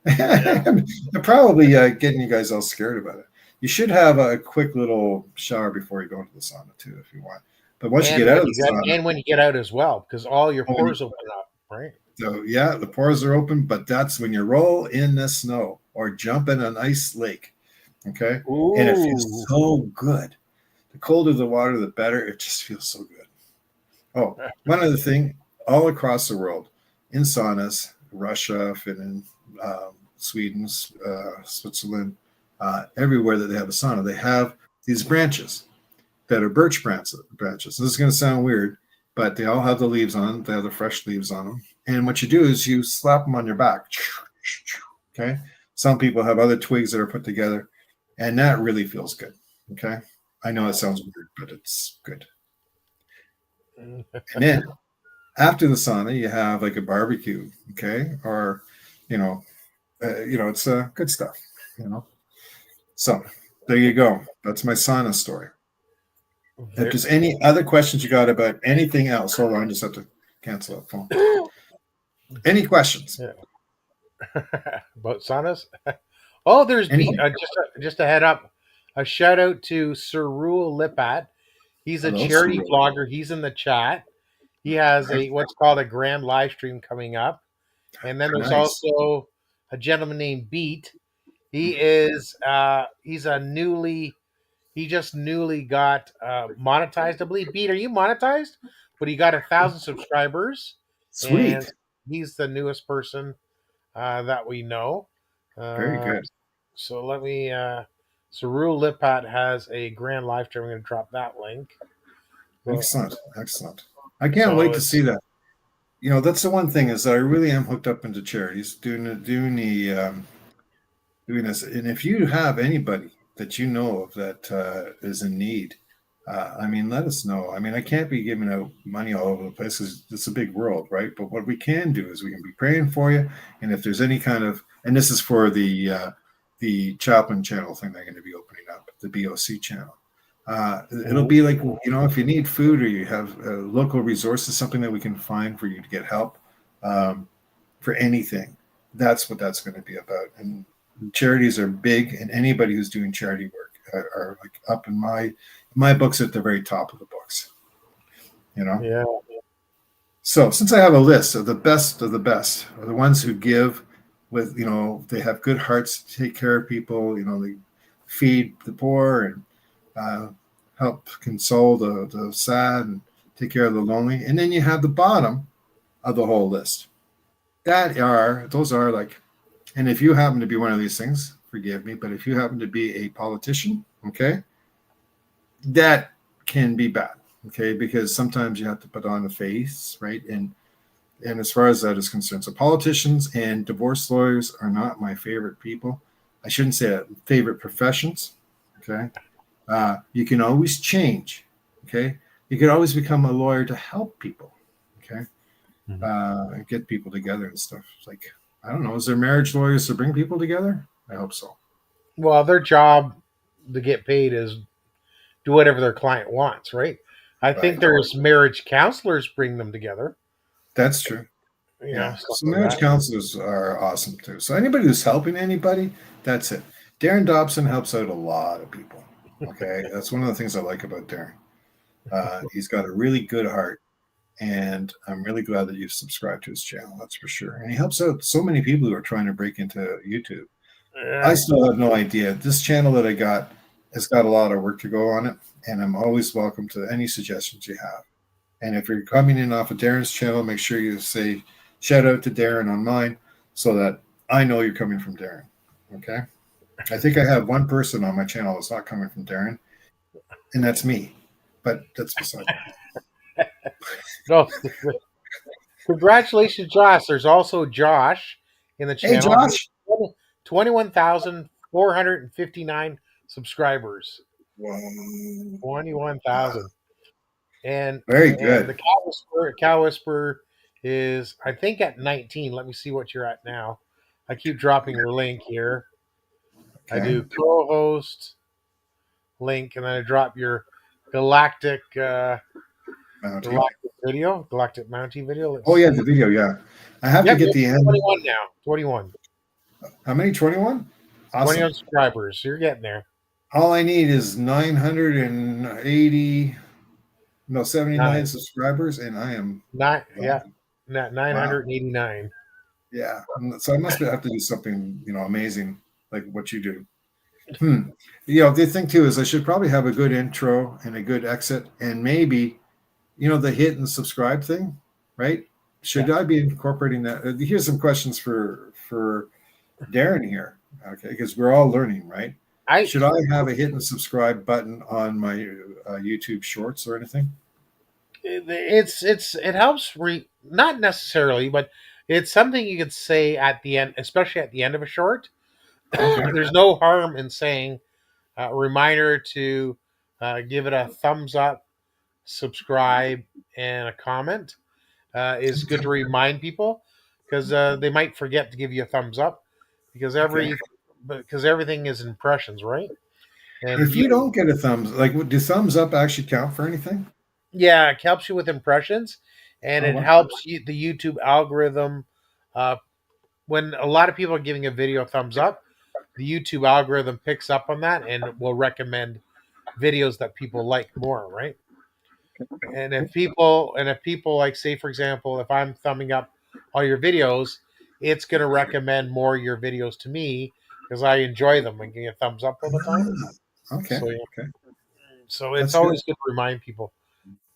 I'm probably getting you guys all scared about it. You should have a quick little shower before you go into the sauna too, if you want. But once you get out of the sauna, and when you get out as well, because all your Oh, pores open up, right? so yeah, the pores are open, but that's when you roll in the snow or jump in an ice lake. Okay. And it feels Ooh. so good. The colder the water, the better. It just feels so good. Oh, one other thing, all across the world, in saunas, Russia, Finland, Sweden, Switzerland, everywhere that they have a sauna, they have these branches that are birch branches. This is going to sound weird, but they all have the leaves on them. They have the fresh leaves on them. And what you do is you slap them on your back. Okay. Some people have other twigs that are put together, and that really feels good. Okay. I know it sounds weird, but it's good. And then after the sauna, you have like a barbecue, okay, or it's good stuff, you know. So there you go. That's my sauna story. If there's any other questions you got about anything else, hold on, I just have to cancel that phone. Any questions? Yeah. About saunas? Oh, there's just a head up. A shout out to Cerul Lipat. He's a Hello, charity Cerul. vlogger. He's in the chat. He has a what's called a grand live stream coming up. And then there's Nice. also a gentleman named Beat. He just newly got monetized, I believe. Beat, are you monetized? But he got 1,000 subscribers. Sweet. And he's the newest person that we know. Very good. So let me. Cerul Lipat has a grand live stream. I'm going to drop that link. Excellent. I can't wait to see that. That's the one thing is that I really am hooked up into charities, doing this. And if you have anybody that you know of that is in need, let us know. I can't be giving out money all over the place because it's a big world, right? But what we can do is we can be praying for you. And if there's any kind of, and this is for the Chaplain channel thing they're going to be opening up, the BOC channel. It'll be like, if you need food or you have local resources, something that we can find for you to get help for anything. That's what that's going to be about. And charities are big, and anybody who's doing charity work are like up in my books at the very top of the books. Yeah. So since I have a list of the best are the ones who give with, they have good hearts to take care of people, they feed the poor and help console the sad and take care of the lonely. And then you have the bottom of the whole list. Those are like, and if you happen to be one of these things, forgive me, but if you happen to be a politician, okay, that can be bad, okay, because sometimes you have to put on a face, right? And as far as that is concerned, so politicians and divorce lawyers are not my favorite people. I shouldn't say that, favorite professions, okay? You can always change, okay? You could always become a lawyer to help people, okay? And get people together and stuff. It's like, I don't know, is there marriage lawyers to bring people together? I hope so. Well, their job to get paid is do whatever their client wants, right? I think there's marriage counselors bring them together. That's true. Yeah. So marriage counselors are awesome too. So anybody who's helping anybody, that's it. Darren Dobson helps out a lot of people. Okay. That's one of the things I like about Darren. He's got a really good heart. And I'm really glad that you've subscribed to his channel. That's for sure. And he helps out so many people who are trying to break into YouTube. Yeah. I still have no idea. This channel that I got has got a lot of work to go on it. And I'm always welcome to any suggestions you have. And if you're coming in off of Darren's channel, make sure you say shout out to Darren on mine so that I know you're coming from Darren. Okay. I think I have one person on my channel that's not coming from Darren, and that's me. But that's beside. No, congratulations, Josh. There's also Josh in the Hey, channel. Josh. 21,459 subscribers. Wow. 21,000. And Very and the good. Cow Whisperer is, I think, at 19. Let me see what you're at now. I keep dropping your link here. I Okay. do co-host link, and then I drop your galactic Mountie. galactic mounting video. Let's Oh yeah, see. the video. Yeah, I have to Yep, get you're the end. 21 now. 21. How many? 21. 21 Awesome. subscribers. So you're getting there. All I need is 980, no, 79 Nine. subscribers, and I am Nine. Yeah. golden. Wow. 989. Yeah. So I must have to do something, amazing like what you do. Hmm. The thing too is I should probably have a good intro and a good exit, and maybe, the hit and subscribe thing, right? Yeah. Should I be incorporating that? Here's some questions for Darren here, okay? Because we're all learning, right? I Should I have a hit and subscribe button on my YouTube Shorts or anything? it helps not necessarily, but it's something you could say at the end, especially at the end of a short. Okay. There's no harm in saying a reminder to give it a thumbs up, subscribe, and a comment. Is good to remind people because they might forget to give you a thumbs up because Okay. everything is impressions, right? And If you don't get a thumbs, like, do thumbs up actually count for anything? yeah, it helps you with impressions, and Oh, it wow. helps the YouTube algorithm. Uh, when a lot of people are giving a video a thumbs up, the YouTube algorithm picks up on that and will recommend videos that people like more, right? And if people like, say for example, if I'm thumbing up all your videos, it's going to recommend more of your videos to me because I enjoy them and getting a thumbs up all the time. Okay. So yeah, Okay. so it's That's good. always good to remind people.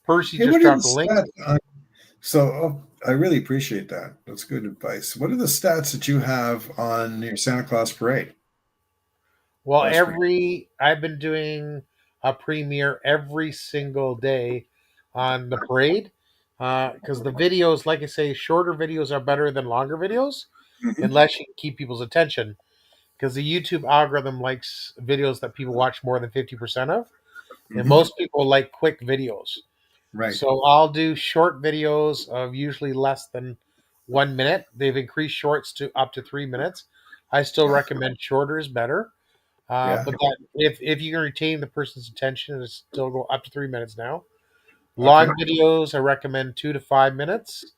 Percy Hey, just what are the dropped a link. stats? I really appreciate that. That's good advice. What are the stats that you have on your Santa Claus parade Well, last week? I've been doing a premiere every single day on the parade because the videos, like I say, shorter videos are better than longer videos Mhm. unless you can keep people's attention because the YouTube algorithm likes videos that people watch more than 50% of, and Mhm. most people like quick videos. Right. So I'll do short videos of usually less than 1 minute. They've increased shorts to up to 3 minutes. I still recommend shorter is better. Yeah. But that if you can retain the person's attention, it's still go up to 3 minutes now. Okay. Long videos, I recommend 2 to 5 minutes.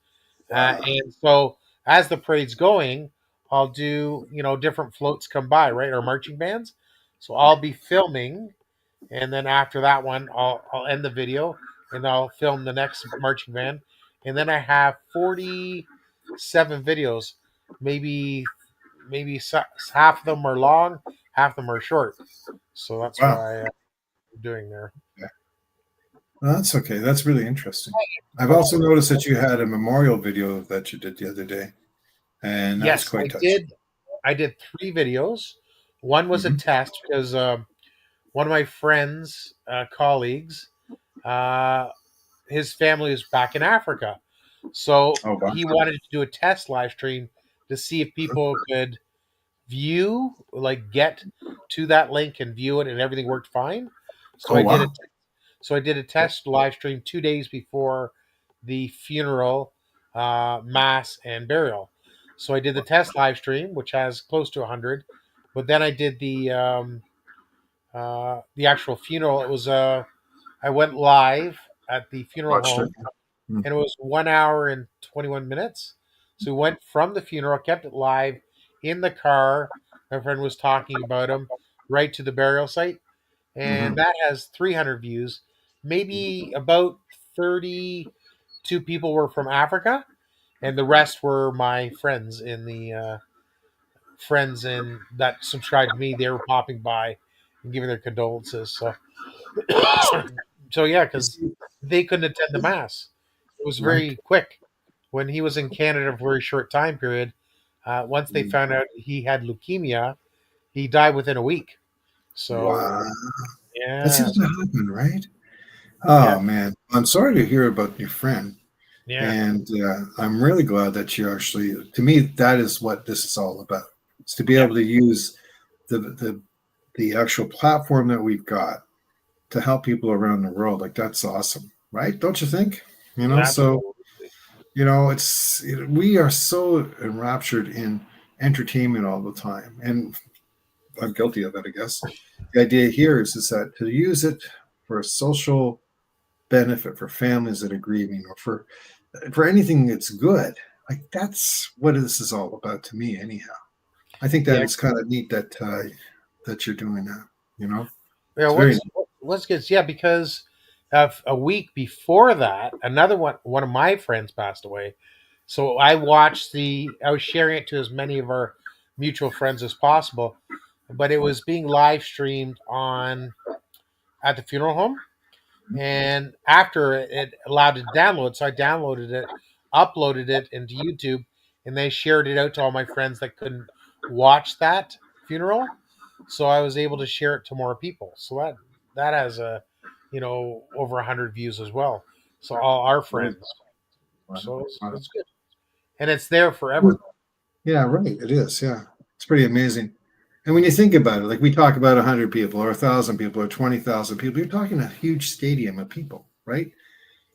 Wow. And so as the parade's going, I'll do different floats come by, right, or marching bands. So I'll be filming, and then after that one, I'll end the video, and I'll film the next marching band, and then I have 47 videos, maybe half of them are long, half of them are short. So that's what Wow. I'm doing there. Yeah. Well, that's okay. That's really interesting. I've also noticed that you had a memorial video that you did the other day, and that was Yes, quite I touching. did. I did 3 videos. One was a Hmm. test because one of my friends, colleagues, uh, his family was back in Africa, so Oh, wow. he wanted to do a test live stream to see if people could get to that link and view it, and everything worked fine. So Oh, I did it. wow. So I did a test live stream 2 days before the funeral, mass, and burial. So I did the test live stream, which has close to 100, but then I did the actual funeral. I went live at the funeral Watched it. home, and it was 1 hour and 21 minutes. So we went from the funeral, kept it live in the car. My friend was talking about him right to the burial site, and Mm-hmm. that has 300 views. Maybe about 32 people were from Africa, and the rest were my friends in the friends in that subscribed to me. They were popping by and giving their condolences. So, so yeah, You because see, they couldn't attend the mass. It was right. very quick. When he was in Canada for a very short time period, Once they found out he had leukemia, he died within a week. So Wow. That yeah, seems to happen, right? yeah, Oh man, I'm sorry to hear about your friend, yeah, and I'm really glad that you actually. To me, that is what this is all about. It's to be yeah, able to use the the actual platform that we've got to help people around the world. Like that's awesome, right? Don't you think? So absolutely. we are so enraptured in entertainment all the time, and I'm guilty of it, I guess. The idea here is that to use it for a social benefit for families that are grieving or for anything that's good. Like that's what this is all about to me, anyhow. I think that Yeah, is kind of neat that that you're doing that. You know, yeah. it's very neat. What's good? Yeah, because a week before that, another one of my friends passed away. So I watched I was sharing it to as many of our mutual friends as possible, but it was being live streamed on at the funeral home, and after it allowed it to download, so I downloaded it, uploaded it into YouTube, and they shared it out to all my friends that couldn't watch that funeral. So I was able to share it to more people. So that has over 100 views as well. So all our friends. Wow. So Wow. it's good, and it's there forever. Yeah, right. It is. Yeah, it's pretty amazing. And when you think about it, like we talk about 100 people or 1,000 people or 20,000 people, you're talking a huge stadium of people, right?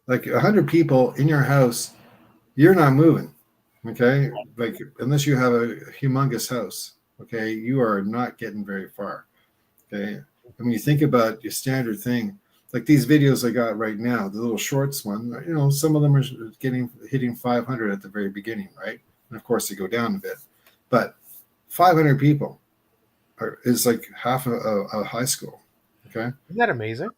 Like 100 people in your house, you're not moving. Okay, like unless you have a humongous house, okay, you are not getting very far. Okay, and when you think about your standard thing, like these videos I got right now, the little shorts one, some of them are hitting 500 at the very beginning, right? And of course they go down a bit, but 500 people is like half a high school. Okay, Isn't that amazing?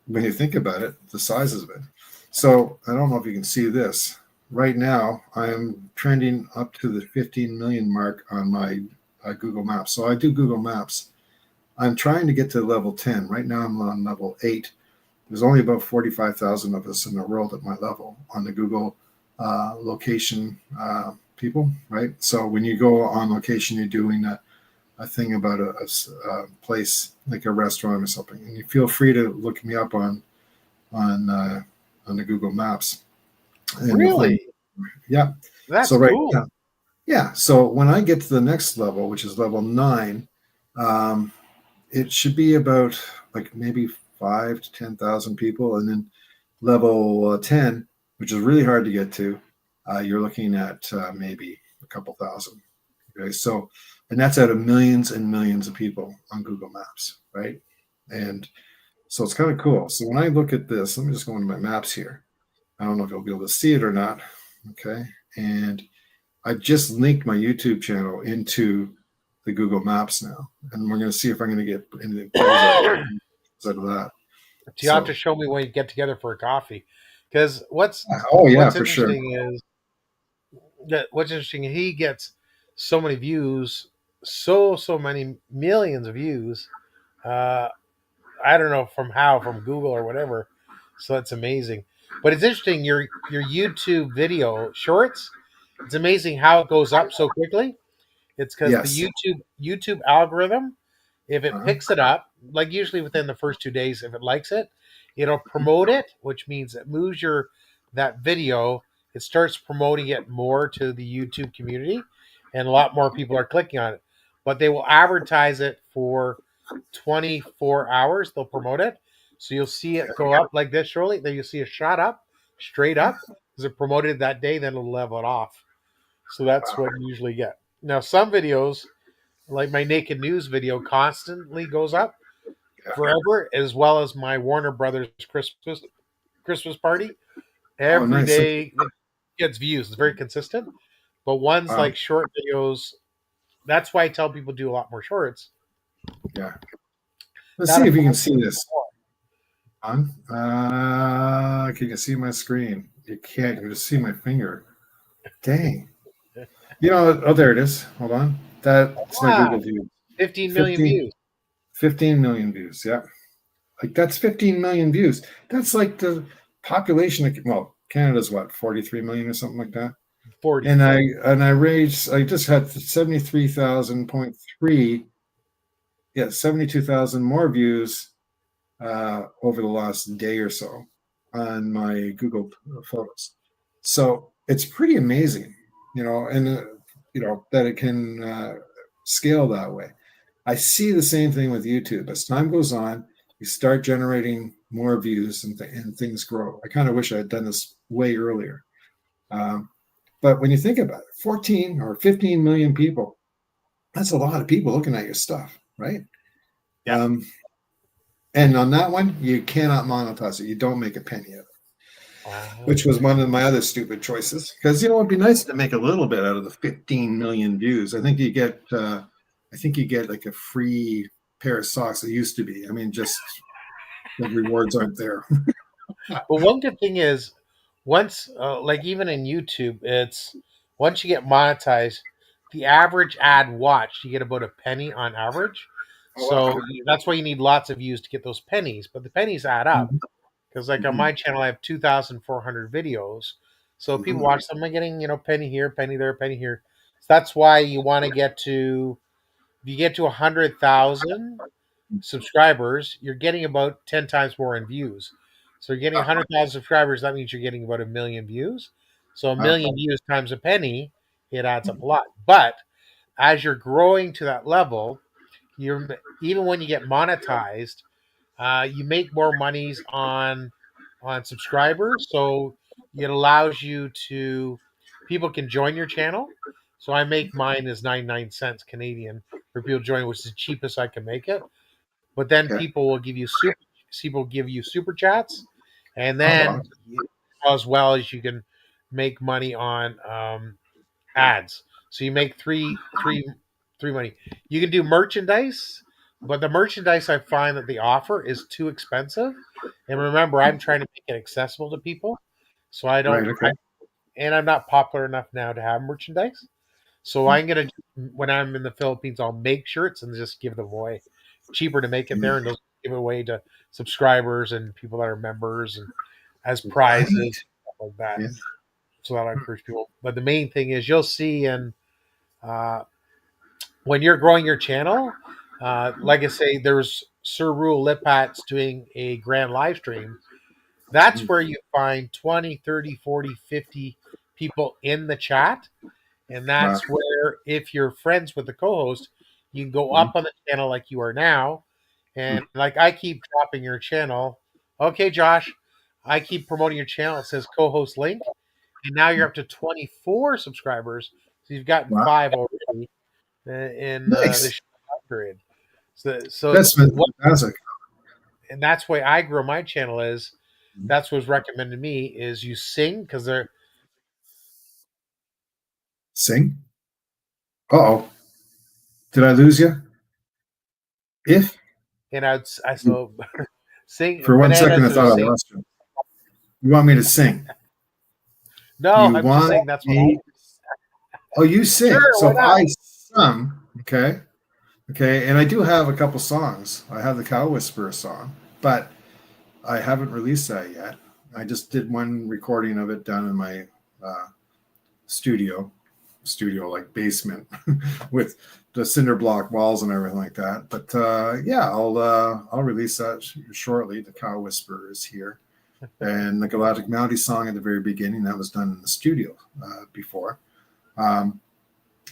when you think about it, the sizes of it. So I don't know if you can see this. Right now, I'm trending up to the 15 million mark on my Google Maps. So I do Google Maps. I'm trying to get to level 10. Right now, I'm on level 8. There's only about 45,000 of us in the world at my level on the Google location people, right? So when you go on location, you're doing a thing about a place like a restaurant or something, and you feel free to look me up on uh, on the Google Maps, and you'll find. Really? Yeah. That's So right cool. now, yeah. So when I get to the next level, which is level 9, um, it should be about like maybe 5 to 10,000 people, and then level 10, which is really hard to get to, you're looking at maybe a couple thousand. Okay, so and that's out of millions and millions of people on Google Maps, right? And so it's kind of cool. So when I look at this, let me just go into my maps here. I don't know if you'll be able to see it or not. Okay. And I just linked my YouTube channel into the Google Maps now. And we're going to see if I'm going to get anything out of that. You have So, to show me when you get together for a coffee, because oh, yeah, what's for sure. interesting is that he gets so many views, so many millions of views. Uh, I don't know from Google or whatever. So that's amazing. But it's interesting your YouTube video shorts. It's amazing how it goes up so quickly. It's because the Yes. YouTube algorithm, if it Uh-huh. picks it up, like usually within the first 2 days, if it likes it, it'll promote it, which means it moves that video. It starts promoting it more to the YouTube community, and a lot more people are clicking on it. But they will advertise it for 24 hours. They'll promote it, so you'll see it go up like this shortly. Then you'll see a shot up, straight up, because it promoted that day. Then it'll level it off. So that's Wow. what you usually get. Now, some videos, like my naked news video, constantly goes up Yeah. forever, as well as my Warner Brothers Christmas party. Oh, Every nice. day it gets views. It's very consistent. But ones Wow. like short videos, that's why I tell people do a lot more shorts. Yeah. Let's see That'll if you can promote see this. On. Can you see my screen? You can't. You just see my finger. Dang. Oh, there it is. Hold on. That's my Ah, Google view. 15 million 15, views. 15 million views. Yeah. Like that's 15 million views. That's like the population of, well, Canada's what, 43 million or something like that. 40. And I raised. I just had 73,000.3. Yeah, 72,000 more views over the last day or so on my Google Photos. So it's pretty amazing, and that it can scale that way. I see the same thing with YouTube. As time goes on, you start generating more views and things grow. I kind of wish I had done this way earlier. Um, but when you think about it, 14 or 15 million people, that's a lot of people looking at your stuff, right? Yeah. And on that one, you cannot monetize it. You don't make a penny of it, Wow. which was one of my other stupid choices. Because it'd be nice to make a little bit out of the 15 million views. I think you get like a free pair of socks. It used to be. I mean, just the rewards aren't there. But one good thing is, once, like even in YouTube, it's once you get monetized, the average ad watched, you get about a penny on average. Oh, wow. So that's why you need lots of views to get those pennies. But the pennies add up because, like on Mhm. my channel, I have 2,400 videos. So people Mhm. watch them. I'm getting penny here, penny there, penny here. So that's why you want to get to. If you get to 100,000 subscribers, you're getting about 10 times more in views. So you're getting Uh, 100,000 subscribers. That means you're getting about a million views. So a uh, million views times a penny, it adds up a lot. But as you're growing to that level, you're even when you get monetized, you make more monies on subscribers. So it allows you to people can join your channel. So I make mine as 99 cents Canadian for people to join, which is the cheapest I can make it. But then okay. people give you super chats, and Oh, wow. then as well as you can make money on ads. So you make three money. You can do merchandise, but the merchandise I find that they offer is too expensive. And remember, I'm trying to make it accessible to people, so I Right. don't. Okay. And I'm not popular enough now to have merchandise. So I'm gonna when I'm in the Philippines, I'll make shirts and just give them away. Cheaper to make it there, and they'll give it away to subscribers and people that are members and as Right. prizes stuff like that. Yeah. So that'll encourage people. But the main thing is you'll see in uh, when you're growing your channel, like I say, there's Sir Rule Lipat's doing a grand live stream. That's where you find 20, 30, 40, 50 people in the chat. And Wow. that's where, if you're friends with the co host, you can go Mhm. up on the channel like you are now. And like I keep dropping your channel. Okay, Josh, I keep promoting your channel. It says co host link. And now you're up to 24 subscribers. So you've gotten Wow. five already in Nice. this period. So That's what, fantastic. and that's why I grow my channel is that's what's recommended to me is you sing because they're Sing. Oh, did I lose you? If and I so sing for 1 second I bananas or thought I sing. lost you. You want me to sing? No, You I'm just want saying that's what I me? Oh, you sing. sure, So why if not? I sung, okay, and I do have a couple songs. I have the Cow Whisperer song, but I haven't released that yet. I just did one recording of it down in my uh, studio, like basement, with the cinder block walls and everything like that. But yeah, I'll release that shortly. The Cow Whisperer is here, and the Galactic Mountie song at the very beginning that was done in the studio before, um,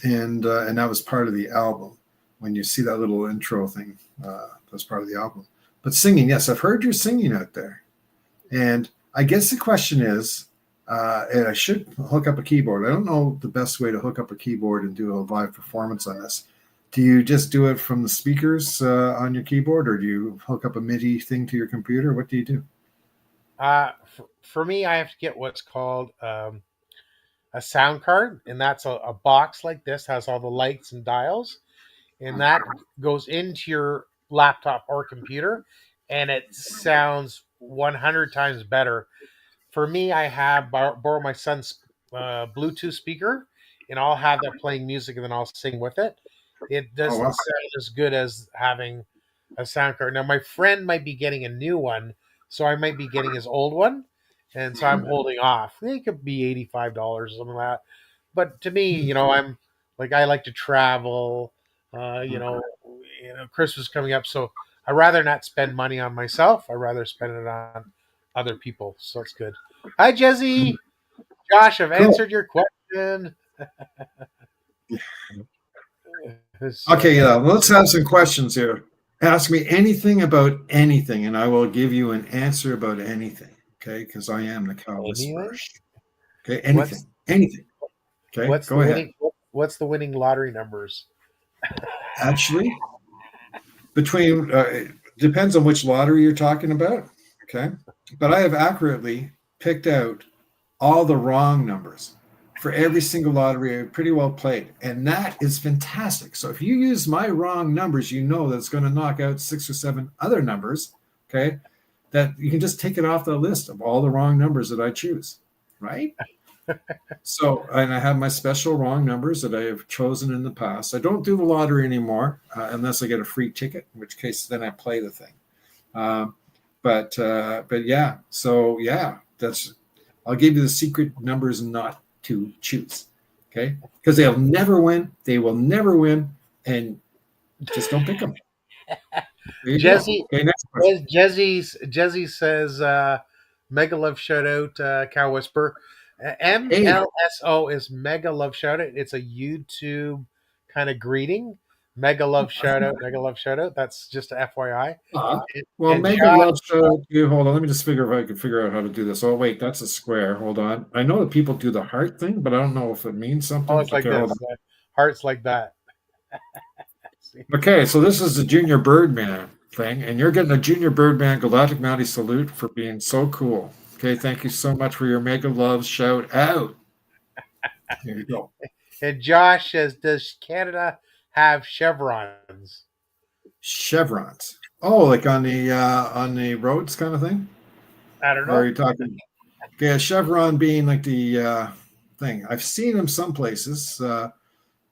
and that was part of the album. When you see that little intro thing, that's part of the album. But singing, yes, I've heard you're singing out there. And I guess the question is, and I should hook up a keyboard. I don't know the best way to hook up a keyboard and do a live performance on this. Do you just do it from the speakers on your keyboard, or do you hook up a MIDI thing to your computer? What do you do? For me, I have to get what's called a sound card, and that's a box like this has all the lights and dials, and that goes into your laptop or computer, and it sounds 100 times better. For me, I have borrow my son's Bluetooth speaker, and I'll have that playing music, and then I'll sing with it. It Oh doesn't wow! sound as good as having a sound card. Now, my friend might be getting a new one, so I might be getting his old one, and so I'm holding off. It could be $85 or something like that. but to me, I'm like I like to travel. Christmas coming up, so I rather not spend money on myself. I rather spend it on other people. So it's good. Hi, Jesse. Josh, I've Cool. answered your question. So, Okay, yeah, let's have some questions here. Ask me anything about anything, and I will give you an answer about anything. Okay, because I am the cow whisperer. anything? Okay, What's anything. Okay, what's the go ahead. winning lottery numbers? Actually, between depends on which lottery you're talking about. Okay, but I have accurately picked out all the wrong numbers for every single lottery I pretty well played. And that is fantastic. So if you use my wrong numbers, you know that's going to knock out 6 or 7 other numbers, okay, that you can just take it off the list of all the wrong numbers that I choose, right? So, and I have my special wrong numbers that I have chosen in the past. I don't do the lottery anymore unless I get a free ticket, in which case then I play the thing. Um, but yeah, so yeah, that's I'll give you the secret numbers not to choose. Okay. Because they'll never win. They will never win. And just don't pick them. There you Jesse, go. Okay. Next question. Jesse says, "Mega love shout out, Cow Whisper." Hey, MLSO is mega love shout out. It's a YouTube kind of greeting. Mega love shout out, mega love shout out. That's just a FYI. And, well, and Mega Josh, Love shout out to you. Hold on. Let me just figure if I can figure out how to do this. Oh, wait, that's a square. Hold on. I know that people do the heart thing, but I don't know if it means oh, something. it's like Okay, hold on. this. Hearts like that. See? Okay, so this is the Junior Birdman thing, and you're getting a Junior Birdman Galactic Mountie salute for being so cool. Okay, thank you so much for your mega love shout out. Here you go. And Josh says, "Does Canada have chevrons?" Chevrons. Oh, like on the roads kind of thing? I don't Or are know. you talking okay, a chevron being like the thing. I've seen them some places,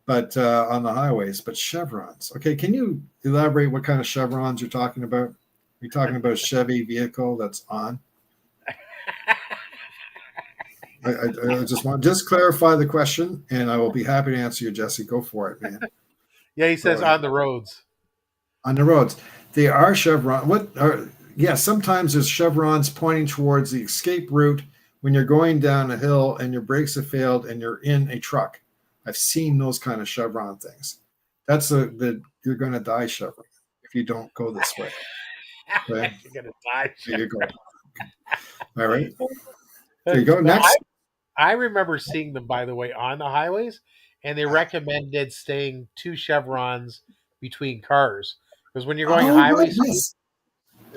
but on the highways, but chevrons. Okay, can you elaborate what kind of chevrons you're talking about? Are you talking about a Chevy vehicle that's on? I just clarify the question, and I will be happy to answer you, Jesse. Go for it, man. Yeah, he Go says ahead. on the roads. On the roads, they are chevron. What are yeah? Sometimes there's chevrons pointing towards the escape route when you're going down a hill and your brakes have failed and you're in a truck. I've seen those kind of chevron things. That's the you're going to die chevron if you don't go this way. Okay, You're gonna die. there you go. All right, there you go. No, Next. I remember seeing them, by the way, on the highways, and they recommended staying 2 chevrons between cars because when you're going Oh, highway right. speed, Yes.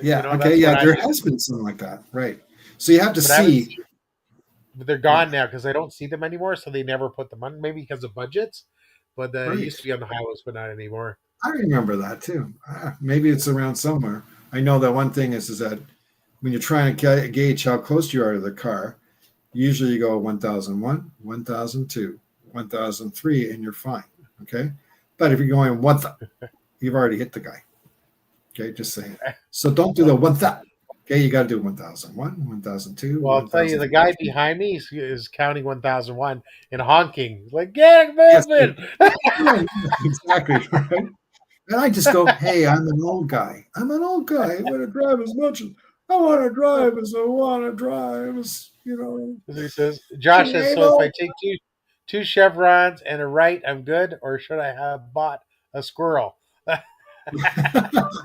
Yeah. Okay. that's what Yeah. I There used. has been something like that. Right. So you have to But I haven't. see. But they're gone now because I don't see them anymore, so they never put them on. Maybe because of budgets, but they Right. used to be on the highways, but not anymore. I remember that too. Maybe it's around somewhere. I know that one thing is that when you're trying to gauge how close you are to the car, usually you go 1001, 1002, 1003, and you're fine. Okay. But if you're going you've already hit the guy. Okay. Just saying. So don't do the 1000. Okay. You got to do 1001, 1002, Well, I'll tell you, the 1003. guy behind me is counting 1001 and honking. He's like, get Yes. moving. Yeah, exactly. Right. And I just go, hey, I'm an old guy. I'm an old guy. I want to drive as much as I want to drive as I want to drive. As he says, Josh says, so if I take two chevrons and a right, I'm good, or should I have bought a squirrel?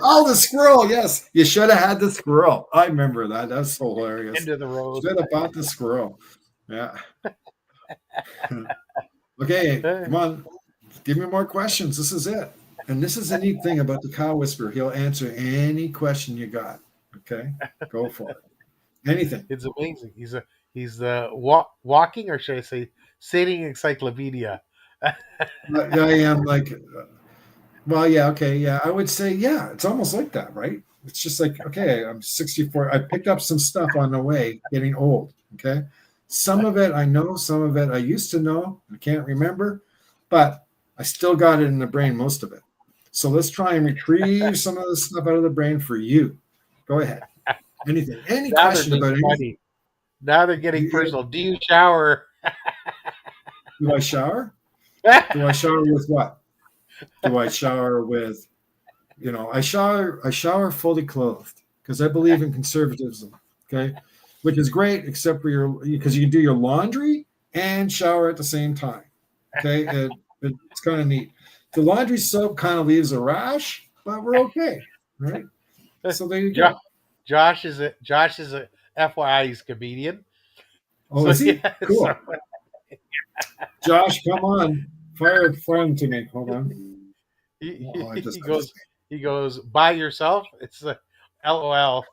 Oh, the squirrel. Yes. You should have had the squirrel. I remember that. That's hilarious. Into the road. Should have bought the squirrel. Yeah. Okay. Come on. Give me more questions. This is it. And this is the neat thing about the cow whisperer. He'll answer any question you got. Okay. Go for it. Anything. It's amazing. He's the walking, or should I say, sitting encyclopedia. I am like, well, yeah, okay, yeah. I would say, yeah, it's almost like that, right? It's just like, okay, I'm 64. I picked up some stuff on the way, getting old. Okay. Some of it I know, some of it I used to know. I can't remember, but I still got it in the brain, most of it. So let's try and retrieve some of the stuff out of the brain for you. Go ahead. Anything. Any Now question they're about getting anything. funny. Now they're getting personal. Do you shower? Do I shower? Do I shower with what? Do I shower with, I shower fully clothed because I believe in conservatism. Okay. Which is great, except for because you can do your laundry and shower at the same time. Okay. It's kind of neat. The laundry soap kind of leaves a rash, but we're okay. Right. So there you go. Josh is a FYI, he's a comedian. Oh, so, is he? Yeah, cool. So, Josh, come on. Fire him to me. Hold on. He goes, by yourself? It's a LOL.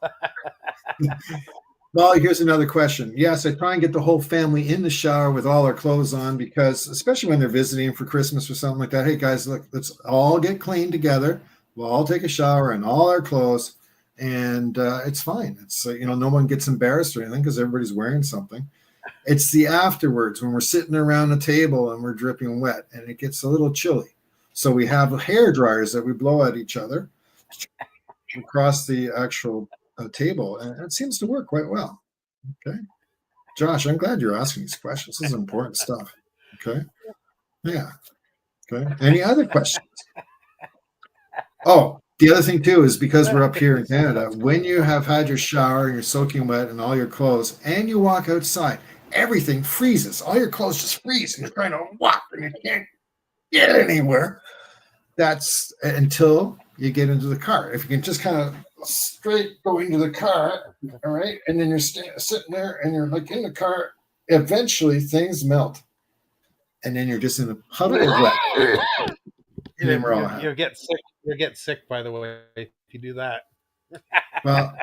Well, here's another question. Yes, I try and get the whole family in the shower with all our clothes on because, especially when they're visiting for Christmas or something like that, hey, guys, look, let's all get clean together. We'll all take a shower in all our clothes, and it's fine. It's, no one gets embarrassed or anything because everybody's wearing something. It's the afterwards when we're sitting around the table and we're dripping wet, and it gets a little chilly. So we have hair dryers that we blow at each other across the actual table, and it seems to work quite well. Okay, Josh, I'm glad you're asking these questions. This is important stuff. Okay, yeah. Okay, any other questions? Oh, the other thing too is because we're up here in Canada, when you have had your shower and you're soaking wet and all your clothes, and you walk outside, everything freezes. All your clothes just freeze, and you're trying to walk, and you can't get anywhere. That's until you get into the car. If you can just kind of straight go into the car, all right, and then you're sitting there and you're like in the car, eventually things melt, and then you're just in a puddle of wet. You'll get sick. You'll get sick, by the way, if you do that. Well,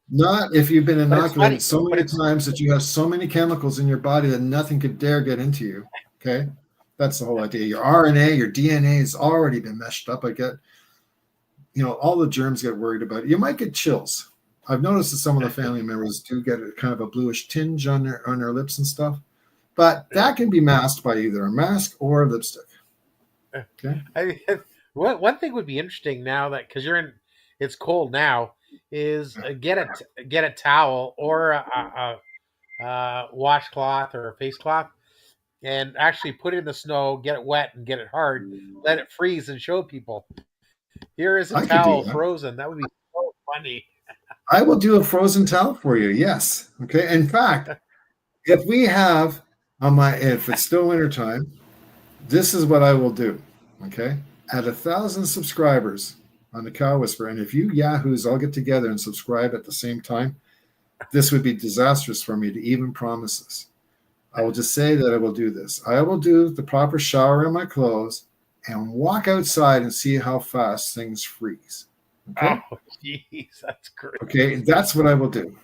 not if you've been inoculated so many times that you have so many chemicals in your body that nothing could dare get into you. Okay, that's the whole idea. Your RNA, your DNA has already been meshed up. I get, all the germs get worried about it. You might get chills. I've noticed that some of the family members do get a kind of a bluish tinge on their lips and stuff, but that can be masked by either a mask or a lipstick. Okay. One thing would be interesting now that because it's cold now, is get a towel or a washcloth or a face cloth, and actually put it in the snow, get it wet and get it hard, let it freeze, and show people. Here is a towel frozen. That would be so funny. I will do a frozen towel for you. Yes. Okay. In fact, if we have if it's still wintertime, this is what I will do. Okay. At 1,000 subscribers on the Cow Whisperer, and if you yahoos all get together and subscribe at the same time, this would be disastrous for me to even promise this. I will just say that I will do this. I will do the proper shower in my clothes and walk outside and see how fast things freeze. Okay? Oh, jeez, that's great. Okay, that's what I will do.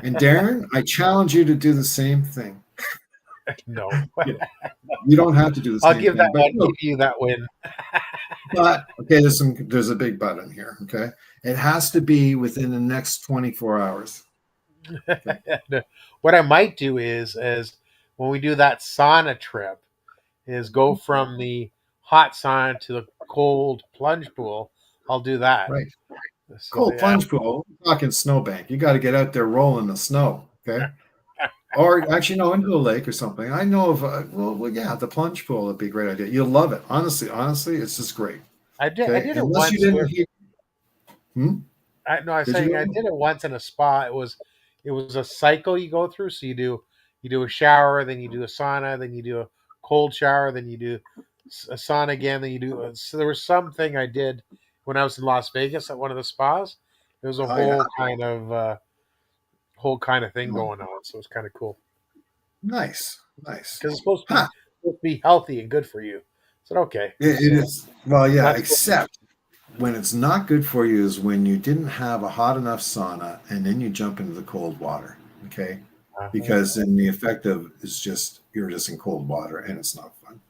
And Darren, I challenge you to do the same thing. No. You don't have to do the same thing. I'll give you that win. But, okay, there's a big but in here, okay? It has to be within the next 24 hours. Okay. What I might do is when we do that sauna trip, is go from the hot sauna to the cold plunge pool. I'll do that. Right. So, cold plunge pool. We're talking snowbank. You got to get out there rolling the snow. Okay. Or actually, no, into a lake or something. I know of. The plunge pool would be a great idea. You'll love it. Honestly, it's just great. I did it once. I did it once in a spa. It was a cycle you go through. So you do a shower, then you do a sauna, then you do a cold shower, then you do a sauna again, then you do. So there was something I did when I was in Las Vegas at one of the spas. It was a whole kind of thing going on. So it's kind of cool. Nice. Because it's supposed to be healthy and good for you. So okay. It is. Well, yeah, except when it's not good for you is when you didn't have a hot enough sauna and then you jump into the cold water. Okay. Because then the effect of is just you're just in cold water and it's not fun.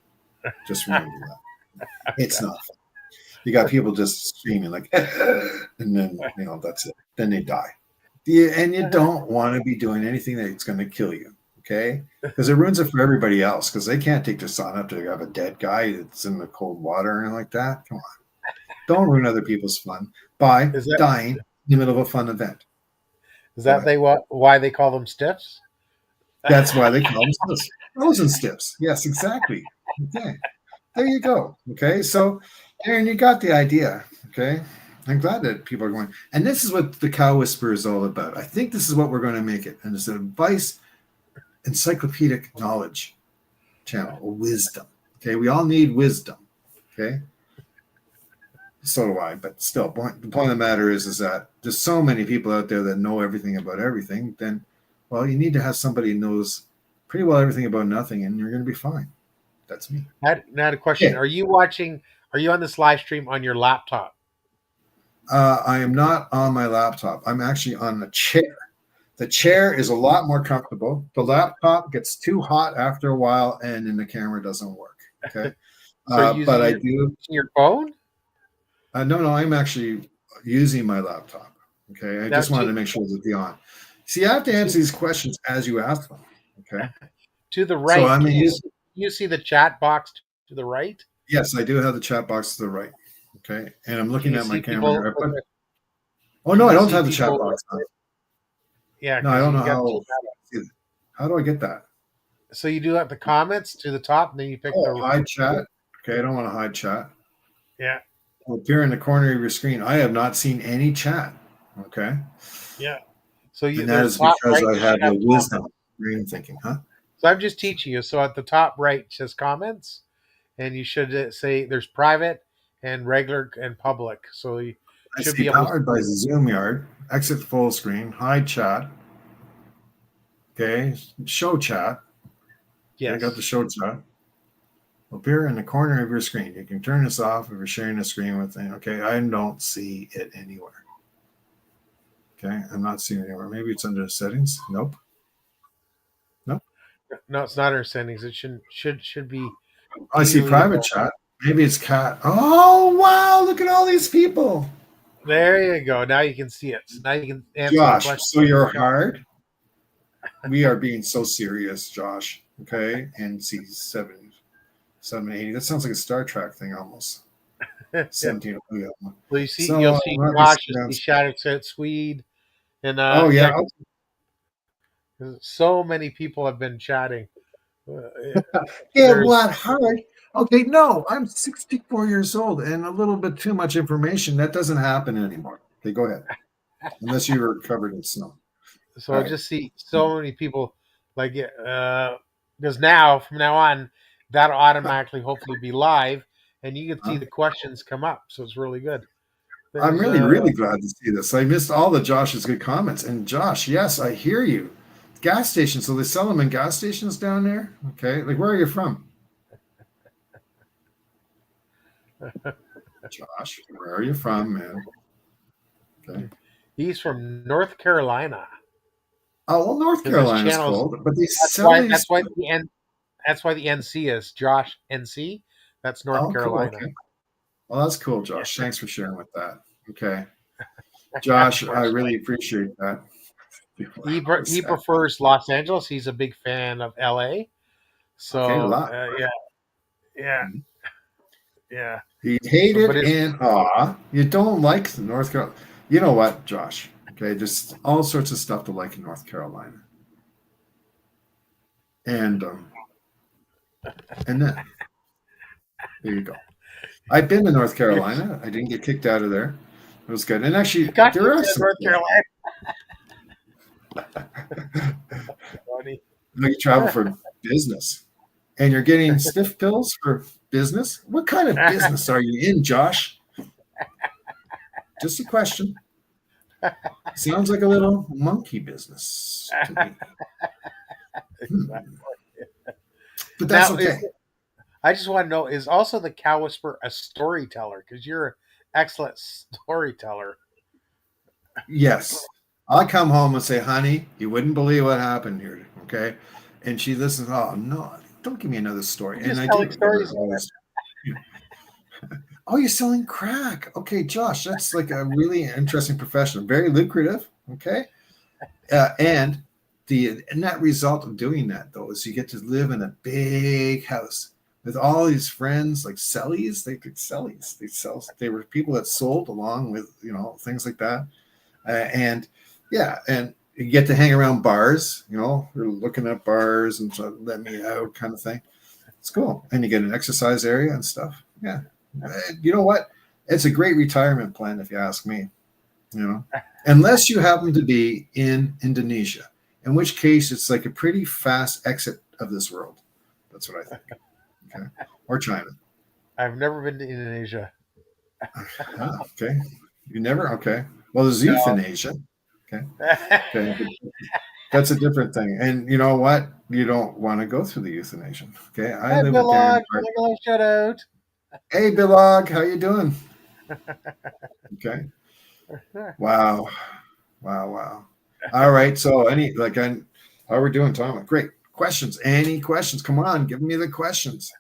Just remember that. It's not fun. You got people just screaming like, and then that's it. Then they die. And you don't want to be doing anything that's going to kill you. Okay, because it ruins it for everybody else because they can't take their sauna up to have a dead guy that's in the cold water and like that. Come on, don't ruin other people's fun by dying in the middle of a fun event. Is that why they call them stiffs? That's why they call them stiffs. Frozen stips. Yes, exactly. Okay. There you go. Okay. So, Aaron, you got the idea. Okay. I'm glad that people are going. And this is what the Cow Whisperer is all about. I think this is what we're going to make it. And it's an advice, encyclopedic knowledge channel, wisdom. Okay. We all need wisdom. Okay. So do I. But still, the point of the matter is that there's so many people out there that know everything about everything. Then, well, you need to have somebody who knows pretty well everything about nothing, and you're going to be fine. That's me. Now, a question: Yeah. Are you watching? Are you on this live stream on your laptop? I am not on my laptop. I'm actually on a chair. The chair is a lot more comfortable. The laptop gets too hot after a while, and then the camera doesn't work. Okay. So using But I do. your phone? No, I'm actually using my laptop. Okay. I just wanted to make sure that the on. See, I have to answer these questions as you ask them. Okay. To the right. So I'm you see the chat box to the right? Yes, I do have the chat box to the right. Okay. And I'm looking at my camera. Oh, no, I don't have the chat box on. Yeah. No, I don't know how do I get that? So you do have the comments to the top, and then you pick the hide chat. Okay, I don't want to hide chat. Yeah. Will appear in the corner of your screen. I have not seen any chat. Okay. Yeah. So and that is because I have the wisdom green thinking, huh? So I'm just teaching you. So at the top right it says comments, and you should say there's private and regular and public. So you should be able powered by ZoomYard. Exit full screen. Hide chat. Okay. Show chat. Yes. I got the show chat. Appear in the corner of your screen. You can turn this off if you're sharing a screen with it. Okay. I don't see it anywhere. Okay. I'm not seeing it anywhere. Maybe it's under settings. Nope. No, it's not under settings. It should be. I see private chat. Maybe it's cat. Oh, wow. Look at all these people. There you go. Now you can see it. So now you can answer Josh, the question. So you're hard? We are being so serious, Josh. Okay. NC 780. That sounds like a Star Trek thing almost. 17. Yeah. Well, you'll see Josh is shouted at Swede. And so many people have been chatting. Yeah, what hard? Okay, no, I'm 64 years old and a little bit too much information. That doesn't happen anymore. Okay, go ahead. Unless you were covered in snow. So I just see so many people like it because from now on, that'll automatically hopefully be live and you can see the questions come up. So it's really good. I'm really glad to see this. I missed all the Josh's good comments. And Josh, yes, I hear you. Gas stations. So they sell them in gas stations down there? Okay. Like, where are you from? Josh, where are you from, man? Okay. He's from North Carolina. Oh, well, North Carolina's cold, but they sell these. That's why the NC is Josh NC. That's North Carolina. Cool, okay. Well, that's cool, Josh. Thanks for sharing with that. Okay. Josh, I really appreciate that. He prefers Los Angeles. He's a big fan of LA. So yeah. He hated and you don't like North Carolina. You know what, Josh? Okay, just all sorts of stuff to like in North Carolina. And then there you go. I've been to North Carolina. I didn't get kicked out of there. It was good. And actually, there are some North Carolina. You travel for business, and you're getting stiff pills for business. What kind of business are you in, Josh? Just a question. Sounds like a little monkey business to me. But that's okay. I just want to know, is also the Cow Whisperer a storyteller? Because you're an excellent storyteller. Yes. I'll come home and say, honey, you wouldn't believe what happened here. Okay. And she listens, oh, no, don't give me another story. And I do. Stories. Oh, you're selling crack. Okay, Josh, that's like a really interesting profession. Very lucrative. Okay. And the net result of doing that, though, is you get to live in a big house with all these friends, like sellies. They picked sellies. They were people that sold along with, things like that. And You get to hang around bars, we're looking at bars and so let me out kind of thing. It's cool. And you get an exercise area and stuff. Yeah. You know what? It's a great retirement plan if you ask me, unless you happen to be in Indonesia, in which case it's like a pretty fast exit of this world. That's what I think. Okay. Or China. I've never been to Indonesia. Okay. You never? Okay. Well, there's euthanasia. Okay. Okay. That's a different thing. And you know what? You don't want to go through the euthanasia. Okay. I live with Darren. Shout out. Hey, Bilog, how you doing? Okay. Wow. All right. So how we doing, Tom? Great questions. Any questions? Come on, give me the questions.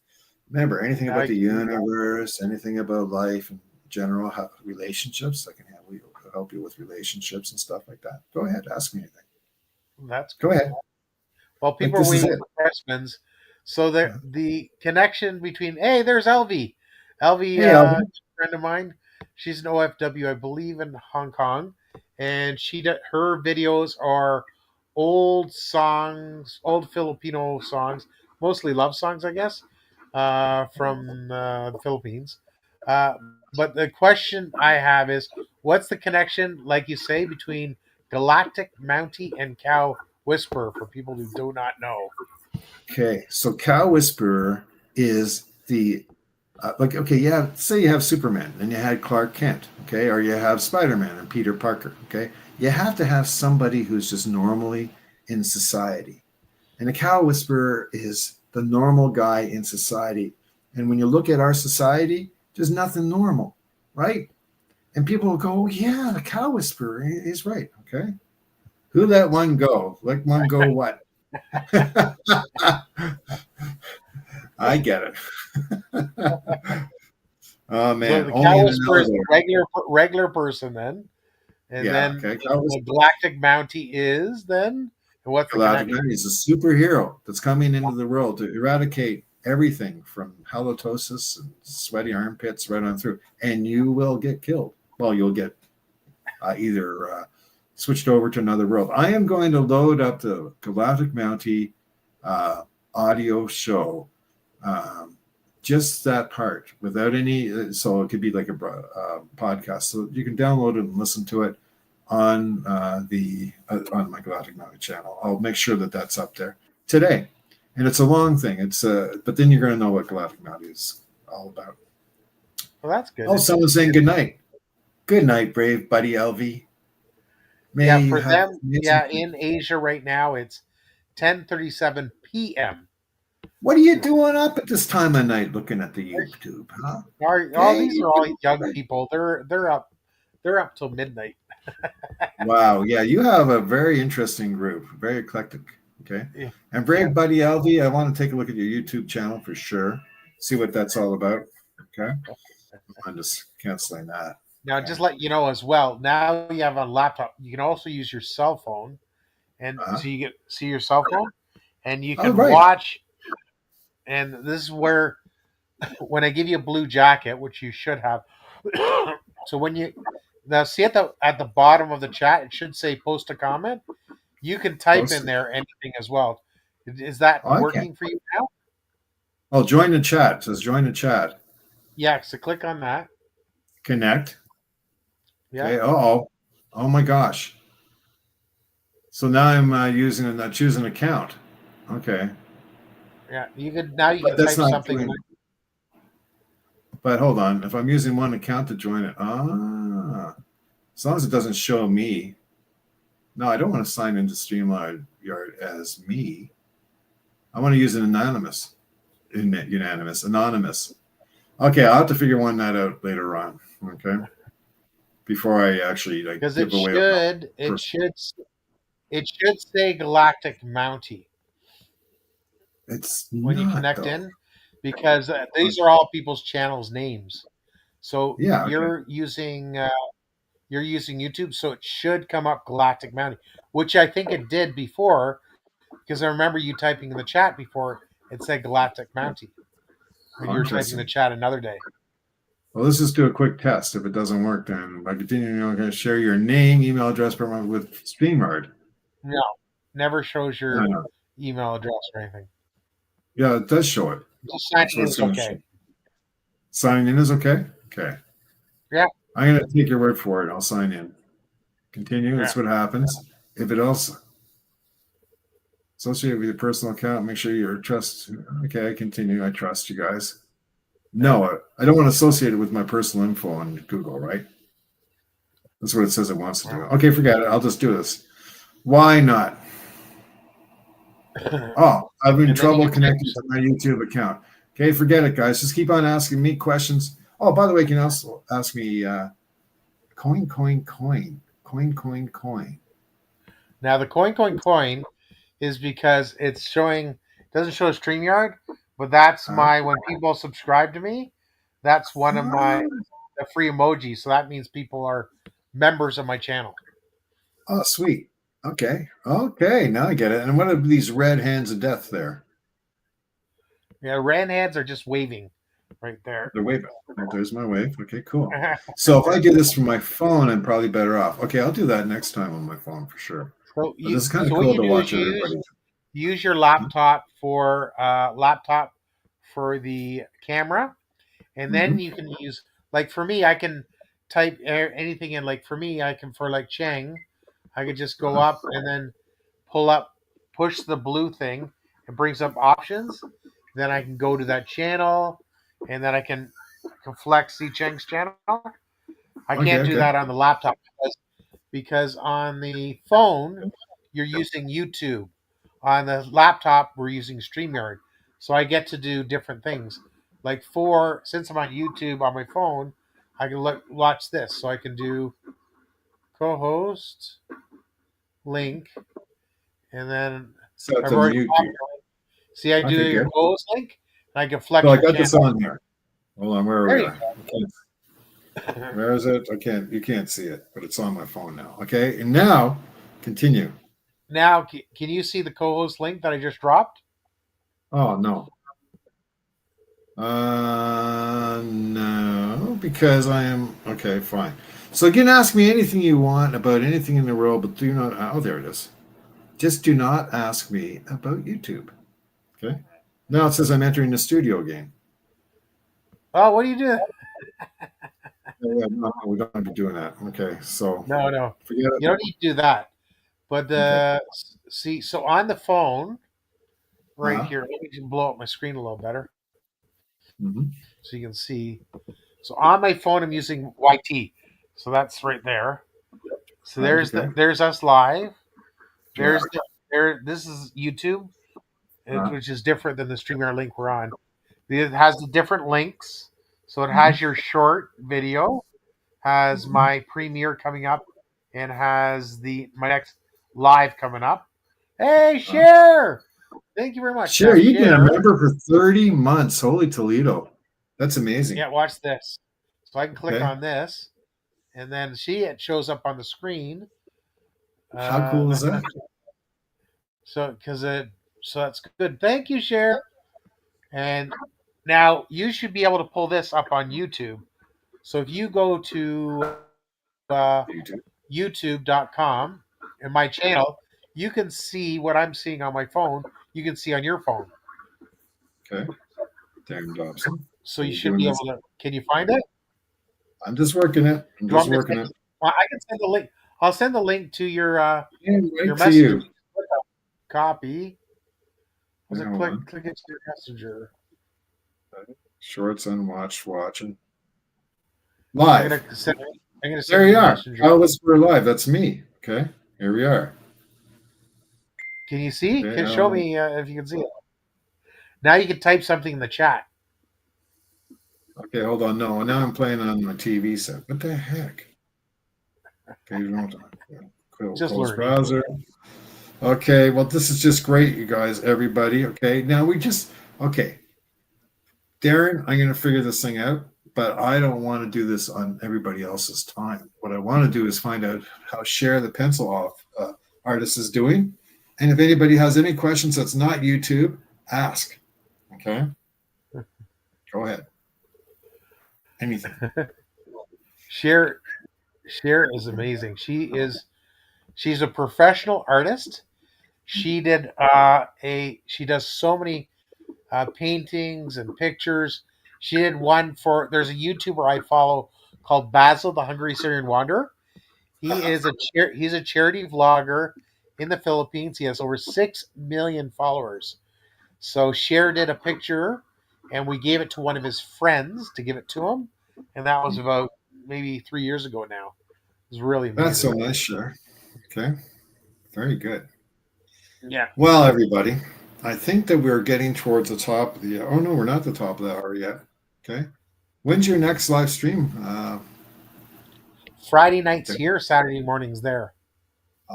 Remember, anything about the universe, anything about life in general, relationships. I can help you with relationships and stuff like that. Go ahead, ask me anything. Go ahead. Well, people are waiting for questions. So the connection between there's Elvie. Elvie, a friend of mine. She's an OFW, I believe, in Hong Kong, and her videos are old songs, old Filipino songs, mostly love songs, I guess, from the Philippines. But the question I have is, what's the connection, like you say, between Galactic Mountie and Cow Whisperer for people who do not know? Okay, so Cow Whisperer is the say you have Superman and you had Clark Kent, okay, or you have Spider-Man and Peter Parker, okay. You have to have somebody who's just normally in society, and the Cow Whisperer is the normal guy in society. And when you look at our society, there's nothing normal, right? And people will go, yeah, the Cow Whisperer is right, okay. Who let one go? Let one go what? I get it. Oh man! So the Cow Whisperer is a regular person then, and then the Galactic Mountie is then. And what's Galactic Mountie is a superhero that's coming into the world to eradicate everything from halitosis and sweaty armpits right on through, and you will get killed. Well, you'll get either switched over to another world. I am going to load up the Galactic Mountie audio show. Just that part without any, so it could be like a podcast. So you can download it and listen to it on on my Galactic Mountie channel. I'll make sure that that's up there today. And it's a long thing. But then you're going to know what Galactic Mountie is all about. Well, that's good. Oh, someone's saying good night. Good night, brave buddy Elvie. For them, in Asia right now, it's 10:37 p.m. What are you doing up at this time of night looking at the YouTube, huh? These are all young people. They're up till midnight. Wow, yeah, you have a very interesting group, very eclectic. Okay, yeah. And brave buddy Elvie, I want to take a look at your YouTube channel for sure. See what that's all about. Okay, I'm just canceling that. Now, just let you know as well. Now you have a laptop. You can also use your cell phone, and so you get see your cell phone, and you can watch. And this is where, when I give you a blue jacket, which you should have, so when you now see at the bottom of the chat, it should say "post a comment." You can type in there anything as well. Is that working for you now? Oh, join the chat. It says join the chat. Yeah, so click on that. Connect. Yeah. Okay. Oh my gosh. So now I'm choosing an account. Okay. Yeah, you can type something. But hold on, if I'm using one account to join it, as long as it doesn't show me. No, I don't want to sign into StreamYard as me. I want to use an anonymous. Okay, I'll have to figure that out later on. Okay, before I actually because it should say Galactic Mountie. It's when you connect in, because these are all people's channels' names. So you're using YouTube, so it should come up Galactic Mountie, which I think it did before, because I remember you typing in the chat before it said Galactic Mountie. And you were typing in the chat another day. Well, let's just do a quick test. If it doesn't work, then by continuing, I'm going to share your name, email address with StreamYard. No, never shows your No. email address or anything. Yeah, it does show it. Just signing That's in what it's is going to okay. show. Signing in is okay? Okay. Yeah. I'm going to take your word for it. I'll sign in. Continue. Yeah. That's what happens. If it also associated with your personal account, make sure you're trust. Okay, continue. I trust you guys. No, I don't want to associate it with my personal info on Google, right? That's what it says it wants to do. Okay, forget it. I'll just do this. Why not? Oh, I'm in And then you trouble can connecting to my YouTube account. Okay, forget it, guys. Just keep on asking me questions. Oh, by the way, you can also ask me coin. now the coin is because it's showing doesn't show StreamYard, but that's Uh, my when people subscribe to me, that's one of my the free emojis. So that means people are members of my channel. oh, sweet. Okay. Okay, now I get it. And what are these red hands of death there? Yeah, ran hands are just waving right there. They're waving. There's my wave. Okay, cool. So if I do this from my phone, I'm probably better off. Okay, I'll do that next time on my phone for sure. so But this is kind of what cool you to do is watch you use everybody. use your laptop for the camera, and then Mhm. you can use like for me, I can type anything in. Like for me, I can for like Cheng, I could just go up and then pull up, push the blue thing. It brings up options. Then I can go to that channel, and then I can flex see Cheng's channel. I Okay, can't do okay. that on the laptop because on the phone you're using YouTube. On the laptop we're using StreamYard. So I get to do different things. Like for since I'm on YouTube on my phone, I can watch this. So I can do co-host link, and then So it's I've on already YouTube. see I do Okay, your good. co-host link, and I can So flex I your got channel. this on here. Hold on, where are There we you are? Where is it? I can't. You can't see it, but it's on my phone now. Okay, and now continue. Now, can you see the co-host link that I just dropped? Oh no, no, because I am okay. Fine. So you can ask me anything you want about anything in the world, but do not. Oh, there it is. Just do not ask me about YouTube. Okay. Now it says I'm entering the studio again. Oh, what are you doing? Yeah, no, we don't have to be doing that. Okay, so No, no, forget it. you don't need to do that. But Okay. see, so on the phone right Uh-huh. here, let me just blow up my screen a little better Mm-hmm. so you can see. So on my phone, I'm using YT, so that's right there. So Right. Okay. there's us live. Yeah. There. This is YouTube, Uh-huh. which is different than the StreamYard link we're on. It has the different links. So it Mm-hmm. has your short video, has Mm-hmm. my premiere coming up, and has the my next live coming up. Hey, Uh-huh. share! Thank you very much. Now Sure, you've been a share. member for 30 months. Holy Toledo. That's amazing. Yeah, watch this. So I can click Okay. on this, and then see it shows up on the screen. How cool is that? So because it so that's good. Thank you, share. And now you should be able to pull this up on YouTube. So if you go to uh, YouTube. youtube.com and my channel, you can see what I'm seeing on my phone. You can see on your phone. Okay. Darren Dobson. So you You're should doing be this. able to. Can you find it? I'm just working it. I'm Do you just want me to working send it. you? Well, I can send the link. I'll send the link to And your right to messenger. you. Copy. Was Yeah, it hold on. click into your messenger? Shorts unwatched watching. I'm Live. gonna send. I'm gonna There send you you the are. messenger. Kyle Whisperer Live. That's me. Okay. Here we are. Can you see? Okay. Can show me if you can see it. Now you can type something in the chat. Okay, hold on. No, now I'm playing on my TV set. What the heck? Okay, you don't Just close learning. browser. Okay, well, this is just great, you guys, everybody. Okay, now okay. Darren, I'm going to figure this thing out, but I don't want to do this on everybody else's time. What I want to do is find out how Share the Pencil Off artist is doing. And if anybody has any questions that's not YouTube, ask. Okay, go ahead. Anything. Share is amazing. She's a professional artist. She did she does so many paintings and pictures. She did one for there's a YouTuber I follow called Basil the Hungry Syrian Wanderer. He's a charity vlogger in the Philippines. He has over 6 million followers. So Cher did a picture, and we gave it to one of his friends to give it to him, and that was about maybe 3 years ago now. It was really amazing. That's so nice, sure. Okay. Very good. Yeah. Well, everybody, I think that we're getting towards the top of the. Oh no, we're not at the top of the hour yet. Okay. When's your next live stream? Friday nights here, Saturday mornings there.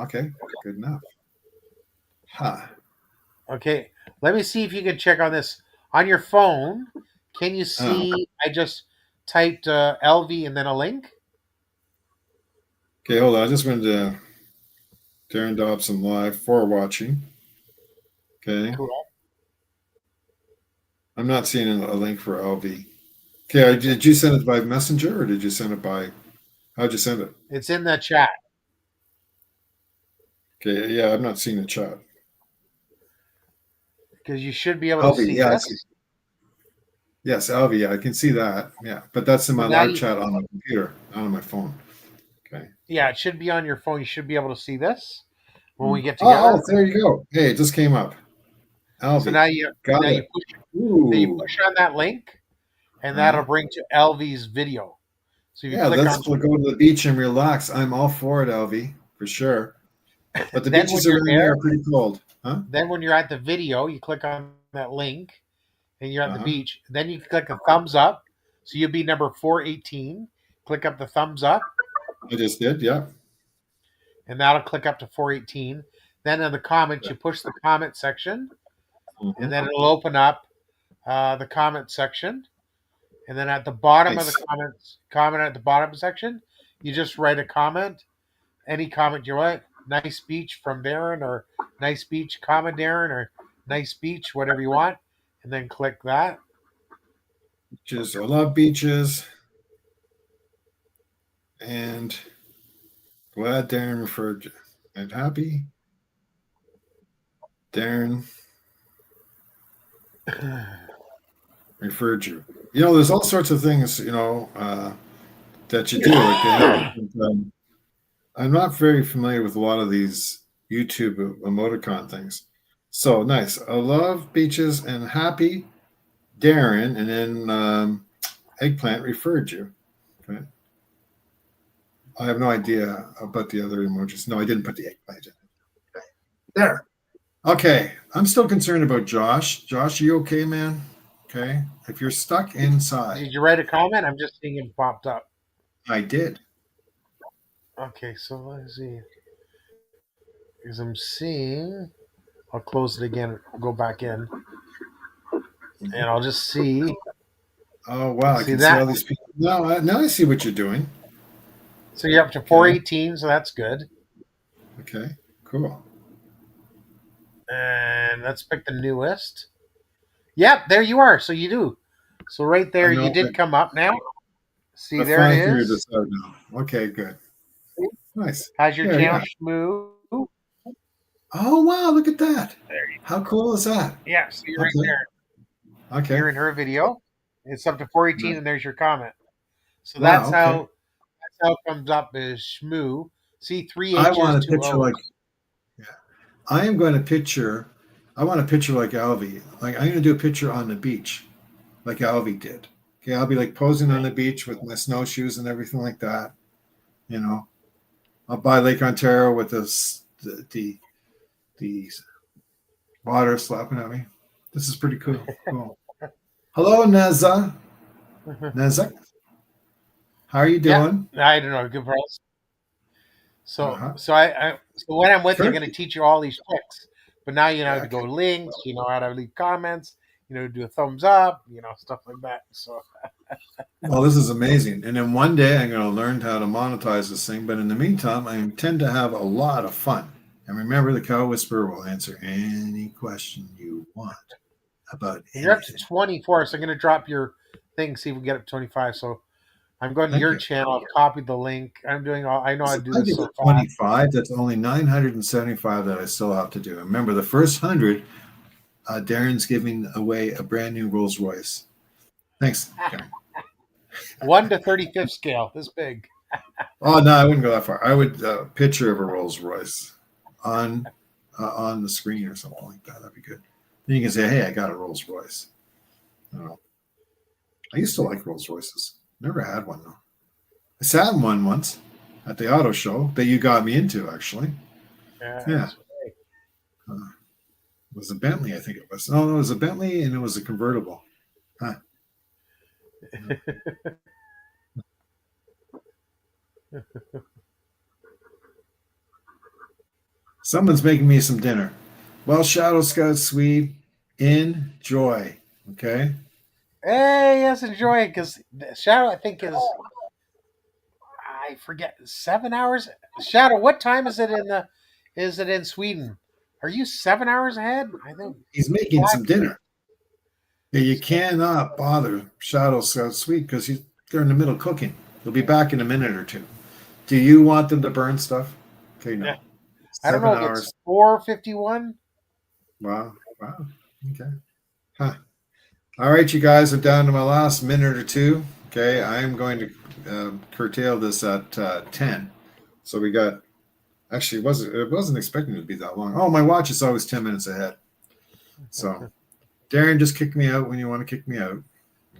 Okay, good enough. Huh. Okay, let me see if you can check on this on your phone. Can you see? I just typed LV and then a link. Okay, hold on. I just went to Darren Dobson live for watching. Okay. Cool. I'm not seeing a link for LV. Okay, did you send it by Messenger or did you send it by? How'd you send it? It's in the chat. Okay, yeah, I'm not seeing the chat. Because you should be able to see this. Yes, LV, yeah, I can see that. Yeah, but that's in my live chat on my computer, not on my phone. Okay. Yeah, it should be on your phone. You should be able to see this when we get together. Oh, there you go. Hey, it just came up. LV. So now you push on that link, and that'll bring to LV's video. So let's go to the beach and relax. I'm all for it, LV, for sure. But the beaches around here are pretty cold. Huh? Then when you're at the video, you click on that link, and you're at the beach. Then you click a thumbs up. So you'll be number 418. Click up the thumbs up. I just did, yeah. And that'll click up to 418. Then in the comments, you push the comment section, and then it'll open up the comment section. And then at the bottom of the comment at the bottom section, you just write a comment, any comment you want. Nice beach from Darren, or nice beach, comma Darren, or nice beach, whatever you want, and then click that. Beaches, I love beaches, and glad Darren referred you. And happy Darren referred you. You know, there's all sorts of things, that you do. Like I'm not very familiar with a lot of these YouTube emoticon things. So nice. I love beaches and happy Darren, and then Eggplant referred you. Okay. I have no idea about the other emojis. No, I didn't put the eggplant in. Okay. There. Okay. I'm still concerned about Josh. Josh, you okay, man? Okay. If you're stuck inside. Did you write a comment? I'm just seeing it popped up. I did. Okay, so let's see. Because I'm seeing, I'll close it again, go back in, and I'll just see. Oh, wow. I can see all these people. Now I see what you're doing. So you're up to 418, so that's good. Okay, cool. And let's pick the newest. Yep, there you are. So you do. So right there, you did come up now. See, there it is. Okay, good. Nice. How's your channel, Shmoo? Oh, wow, look at that. How cool is that? Yeah, see right there. Okay. You're in her video. It's up to 418, and there's your comment. So that's how it comes up as Shmoo. See, 3 H's, I want a 2 picture O's. like, I am going to picture, I want a picture like Alvy. Like, I'm going to do a picture on the beach, like Alvy did. Okay, I'll be like posing on the beach with my snowshoes and everything like that. You know, I'll buy Lake Ontario with the water slapping at me. This is pretty cool. Cool. Hello, Neza. Neza. How are you doing? Yeah, I don't know. Good for us. So, so when I'm with you, I'm going to teach you all these tricks. But now you know how to go links. You know how to leave comments. You know, do a thumbs up. You know, stuff like that. So. Well, this is amazing. And then one day I'm going to learn how to monetize this thing. But in the meantime, I intend to have a lot of fun. And remember, the Cow Whisperer will answer any question you want about anything. You're up to 24, so I'm going to drop your thing, see if we get up to 25. So I'm going to Thank your you. channel. I've copied the link. I'm doing all. I know how to do I this did so the fast. 25. That's only 975 that I still have to do. Remember, the first 100, Darren's giving away a brand new Rolls Royce. Thanks, Darren. 1 to 35th scale. This big. Oh no, I wouldn't go that far. I would picture of a Rolls Royce on the screen or something like that. That'd be good. Then you can say, "Hey, I got a Rolls Royce." I don't know. I used to like Rolls Royces. Never had one though. I sat in one once at the auto show that you got me into, actually. Yeah. Yeah, it was a Bentley, I think it was. No, it was a Bentley, and it was a convertible. Huh. Someone's making me some dinner. Well, Shadow Scout Swede, enjoy. Okay. Hey, yes, enjoy it because Shadow, I think, is I forget 7 hours. Shadow, what time is it in the? Is it in Sweden? Are you 7 hours ahead? I think. He's making some dinner. Yeah, you cannot bother Shadow Scout Swede because they're in the middle of cooking. They'll be back in a minute or two. Do you want them to burn stuff? Okay, no. Yeah. I don't 7 know if it's hours. 4:51. Wow. Wow. Okay. Huh. All right, you guys, I'm down to my last minute or two. Okay, I'm going to curtail this at 10. So we got actually it wasn't expecting it to be that long. Oh, my watch is always 10 minutes ahead. So Darren, just kick me out when you want to kick me out.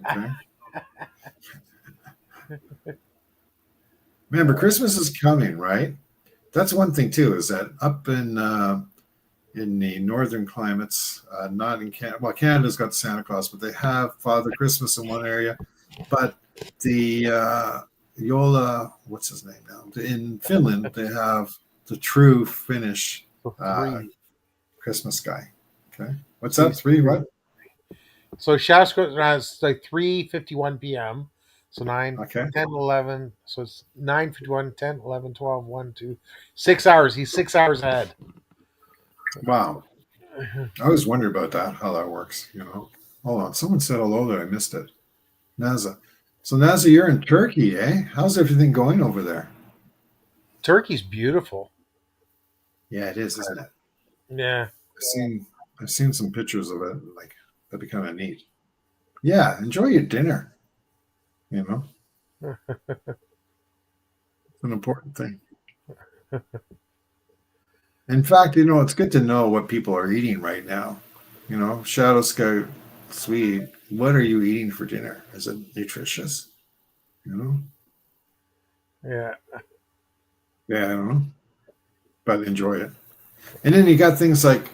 Okay. Remember, Christmas is coming, right? That's one thing too. Is that up in the northern climates, not in Canada. Well, Canada's got Santa Claus, but they have Father Christmas in one area. But the Yola, what's his name now? In Finland, they have the true Finnish Christmas guy. Okay, what's that? 3 what? So Shadow has like 3:51 p.m. So 9, Okay. 10, 11. So it's 9:51, 10, 11, 12, 1, 2, 6 hours. He's 6 hours ahead. Wow. I always wonder about that, how that works. Hold on. Someone said hello there. I missed it. Naza. So Naza, you're in Turkey, eh? How's everything going over there? Turkey's beautiful. Yeah, it is, isn't it? Yeah. I've seen some pictures of it. Like, that'd be kind of neat. Yeah, enjoy your dinner. It's an important thing. In fact, it's good to know what people are eating right now. Shadow Scout Swede, what are you eating for dinner? Is it nutritious? Yeah. Yeah, I don't know. But enjoy it. And then you got things like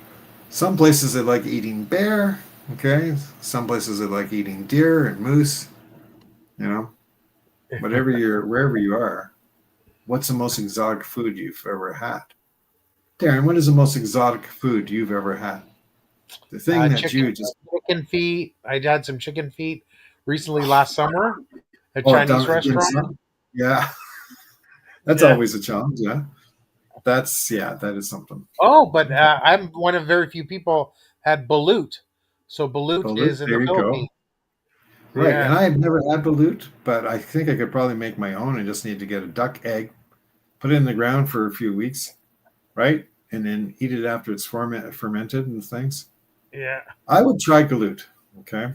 some places that like eating bear, okay? Some places that like eating deer and moose, wherever you are. What's the most exotic food you've ever had? Darren, what is the most exotic food you've ever had? The thing that you just chicken feet. I had some chicken feet recently last summer at a oh Chinese restaurant. Yeah, that's Yeah. always a challenge. Yeah, that is something. Oh, but I'm one of very few people had balut. So balut Balut, is in the there you go. Philippines. Right, Yeah. and I've never had balut, but I think I could probably make my own. I just need to get a duck egg, put it in the ground for a few weeks, right, and then eat it after it's fermented and things. Yeah. I would try galut. Okay,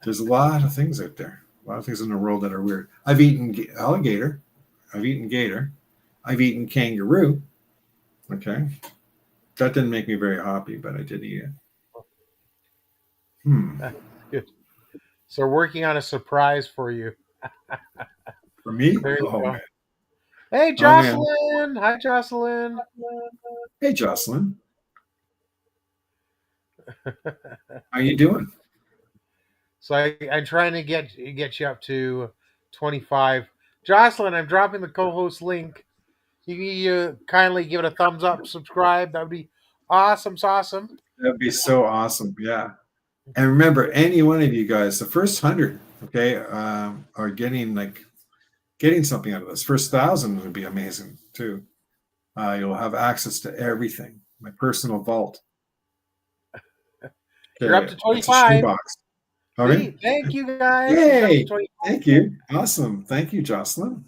there's a lot of things out there. A lot of things in the world that are weird. I've eaten alligator. I've eaten gator. I've eaten kangaroo. Okay. That didn't make me very happy, but I did eat it. Good. So we're working on a surprise for you. For me? There you Oh, go. man. Hey, Oh, man. Jocelyn. Hi, Jocelyn. Hey, Jocelyn. How you doing? So I'm trying to get you up to 25. Jocelyn, I'm dropping the co-host link. You kindly give it a thumbs up, subscribe. That would be awesome. Awesome. That'd be so awesome. Yeah. And remember, any one of you guys, the first 100, okay, are getting something out of this. First 1,000 would be amazing too. You'll have access to everything. My personal vault. You're up Okay, to it's a 25. shoebox. All right. See, thank you guys. You got the Yay! 20. Thank you. Awesome. Thank you, Jocelyn.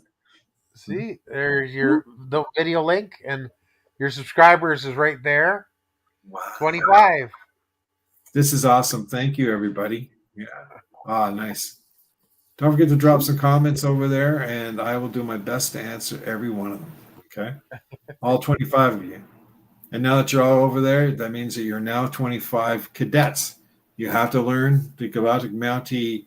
See, there's your the video link, and your subscribers is right there. Wow. 25. This is awesome. Thank you, everybody. Yeah. Ah, nice. Don't forget to drop some comments over there, and I will do my best to answer every one of them. Okay. All 25 of you. And now that you're all over there, that means that you're now 25 cadets. You have to learn the Galactic Mountie.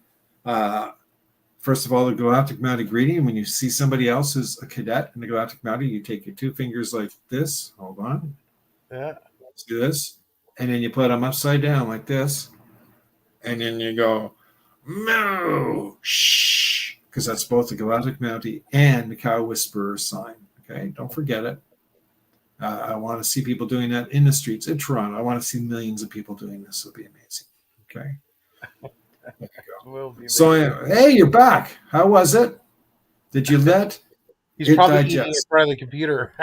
First of all, the Galactic Mountie greeting. When you see somebody else who's a cadet in the Galactic Mountie, you take your two fingers like this. Hold on. Yeah. Let's do this. And then you put them upside down like this. And then you go, moo, shh. Because that's both the Galactic Mountie and the Cow Whisperer sign. Okay. Don't forget it. I want to see people doing that in the streets in Toronto. I want to see millions of people doing this. It'll be amazing. Okay. There you go. So, hey, you're back. How was it? Did you let He's it probably eating in digest? front of the computer.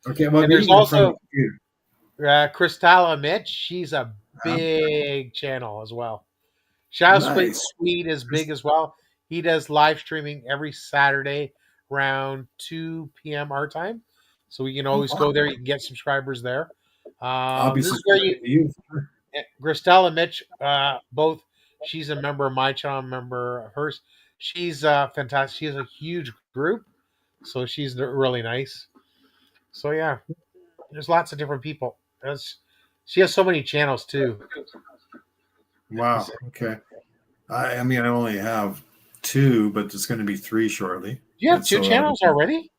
Okay. Well, And there's eating in front of also the computer. Cristalla Mitch. She's a big channel as well. Shadow Nice. Sweet is big as well. He does live streaming every Saturday around 2 p.m. our time. So you can always go there. You can get subscribers there. This is where you, Cristalla Mitch, both. She's a member of my channel, a member of hers. She's fantastic. She has a huge group, so she's really nice. So yeah, there's lots of different people. She has so many channels too. Wow. Okay. I mean, I only have 2, but it's going to be 3 shortly. You have 2 channels already?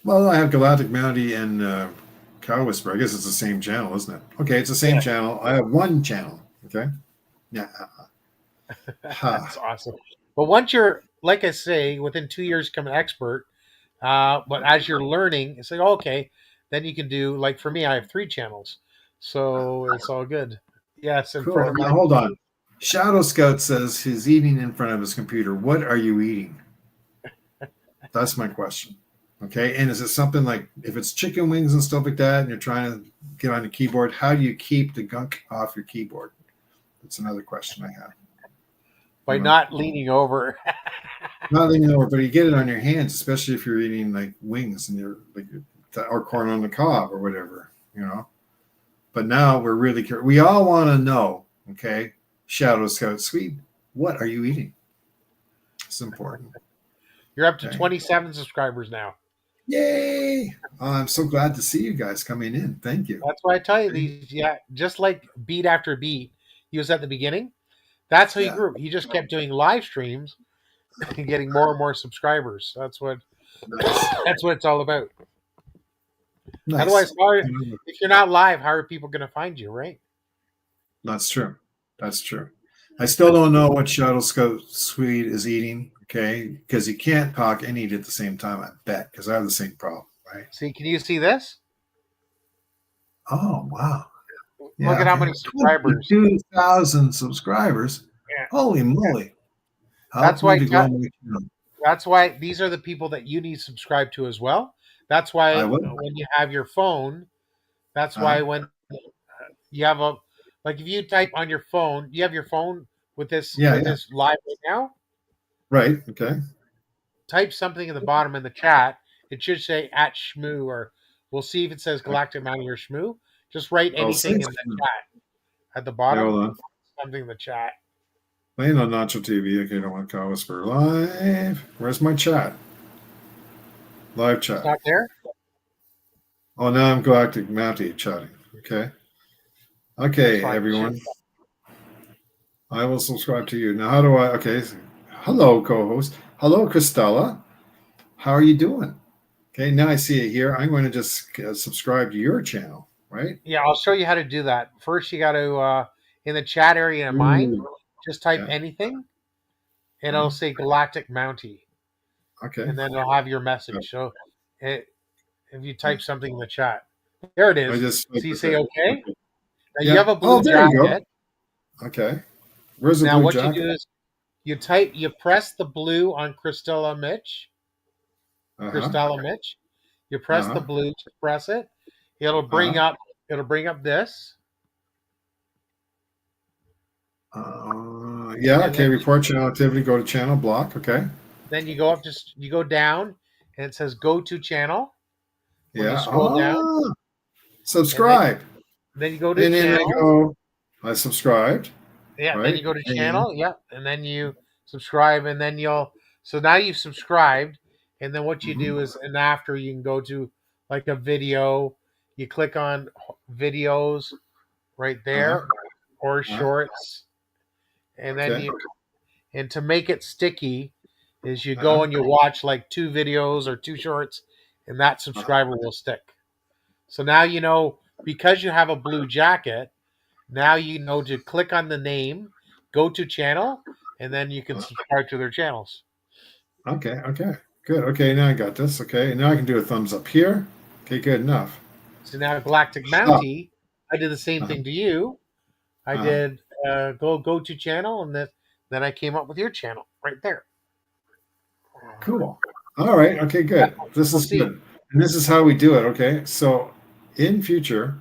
Well, I have Galactic Mountie and Cow Whisperer. I guess it's the same channel, isn't it? Okay, it's the same channel. I have 1 channel. Okay. Yeah. That's awesome. But once you're, like I say, within 2 years, become an expert. But as you're learning, it's like, okay, then you can do, like for me, I have 3 channels. So it's all good. Yes. In front of now, hold on. Shadow Scout says he's eating in front of his computer. What are you eating? That's my question. Okay. And is it something like, if it's chicken wings and stuff like that, and you're trying to get on the keyboard, how do you keep the gunk off your keyboard? That's another question I have. By not leaning over. Not leaning over, but you get it on your hands, especially if you're eating like wings and you're like, or corn on the cob or whatever, But now we're really curious. We all want to know, okay, Shadow Scout Sweet, what are you eating? It's important. You're up to 27 subscribers now. Yay! I'm so glad to see you guys coming in. Thank you. That's why I tell you these. Yeah, just like beat after beat, he was at the beginning. That's how he grew. He just kept doing live streams and getting more and more subscribers. That's what it's all about. Nice. Otherwise, if you're not live, how are people going to find you, right? That's true. That's true. I still don't know what Shadow Scout Sweet is eating, okay? Because he can't talk and eat at the same time, I bet, because I have the same problem, right? See, can you see this? Oh, wow. Look at how many subscribers. 2,000 subscribers. Yeah. Holy moly. That's why these are the people that you need to subscribe to as well. That's why when you have your phone, that's why when you have like if you type on your phone, you have your phone with this this live right now? Right, okay. Type something in the bottom in the chat. It should say @Shmoo, or we'll see if it says Galactic Mountie or Shmoo. Just write anything in the chat at the bottom. Hold on. Something in the chat. Playing on Nacho TV. Okay, I don't want to call Whisper live. Where's my chat? Live chat. It's not there? Oh, now I'm Galactic Mountie chatting. Okay. Okay, everyone. I will subscribe to you. Now, how do I? Okay. Hello, co-host. Hello, Cristalla. How are you doing? Okay, now I see it here. I'm going to just subscribe to your channel, right? Yeah, I'll show you how to do that. First, you got to, in the chat area of mine, just type anything, and it'll say Galactic Mountie. Okay. And then it'll have your message. So if you type something in the chat, there it is. So you say okay. Now you have a blue jacket. Okay. Where's the blue jacket? Now what you do is you press the blue on Cristalla Mitch. Cristalla Mitch. You press the blue to press it. It'll bring up this. Yeah. And Okay. Report channel activity. Go to channel block. Okay. then you go up, just you go down, and it says go to channel. When you Yeah. scroll down, and Subscribe. then you go to And then I channels. go, I subscribed. Yeah, then you Right. go to And channel. Yep, and then you subscribe, and then you'll. So now you've subscribed, and then what you mhm. do is, and after you can go to like a video. You click on videos right Uh-huh. there, or Uh-huh. shorts, and then Okay. you. And to make it sticky, is you go Uh-huh. and you watch like 2 videos or 2 shorts, and that Uh-huh. subscriber will stick. So now you know, because you have a blue jacket. Now you know to click on the name, go to channel, and then you can Uh-huh. subscribe to their channels. Okay. Okay. Good. Okay. Now I got this. Okay. Now I can do a thumbs up here. Okay. Good enough. So now Galactic Stop. Mountie, I did the same Uh-huh. thing to you. I Uh-huh. did go to channel, and then I came up with your channel right there. Cool. All right. Okay, good. This We'll is see. good. And this is how we do it. Okay. So in future,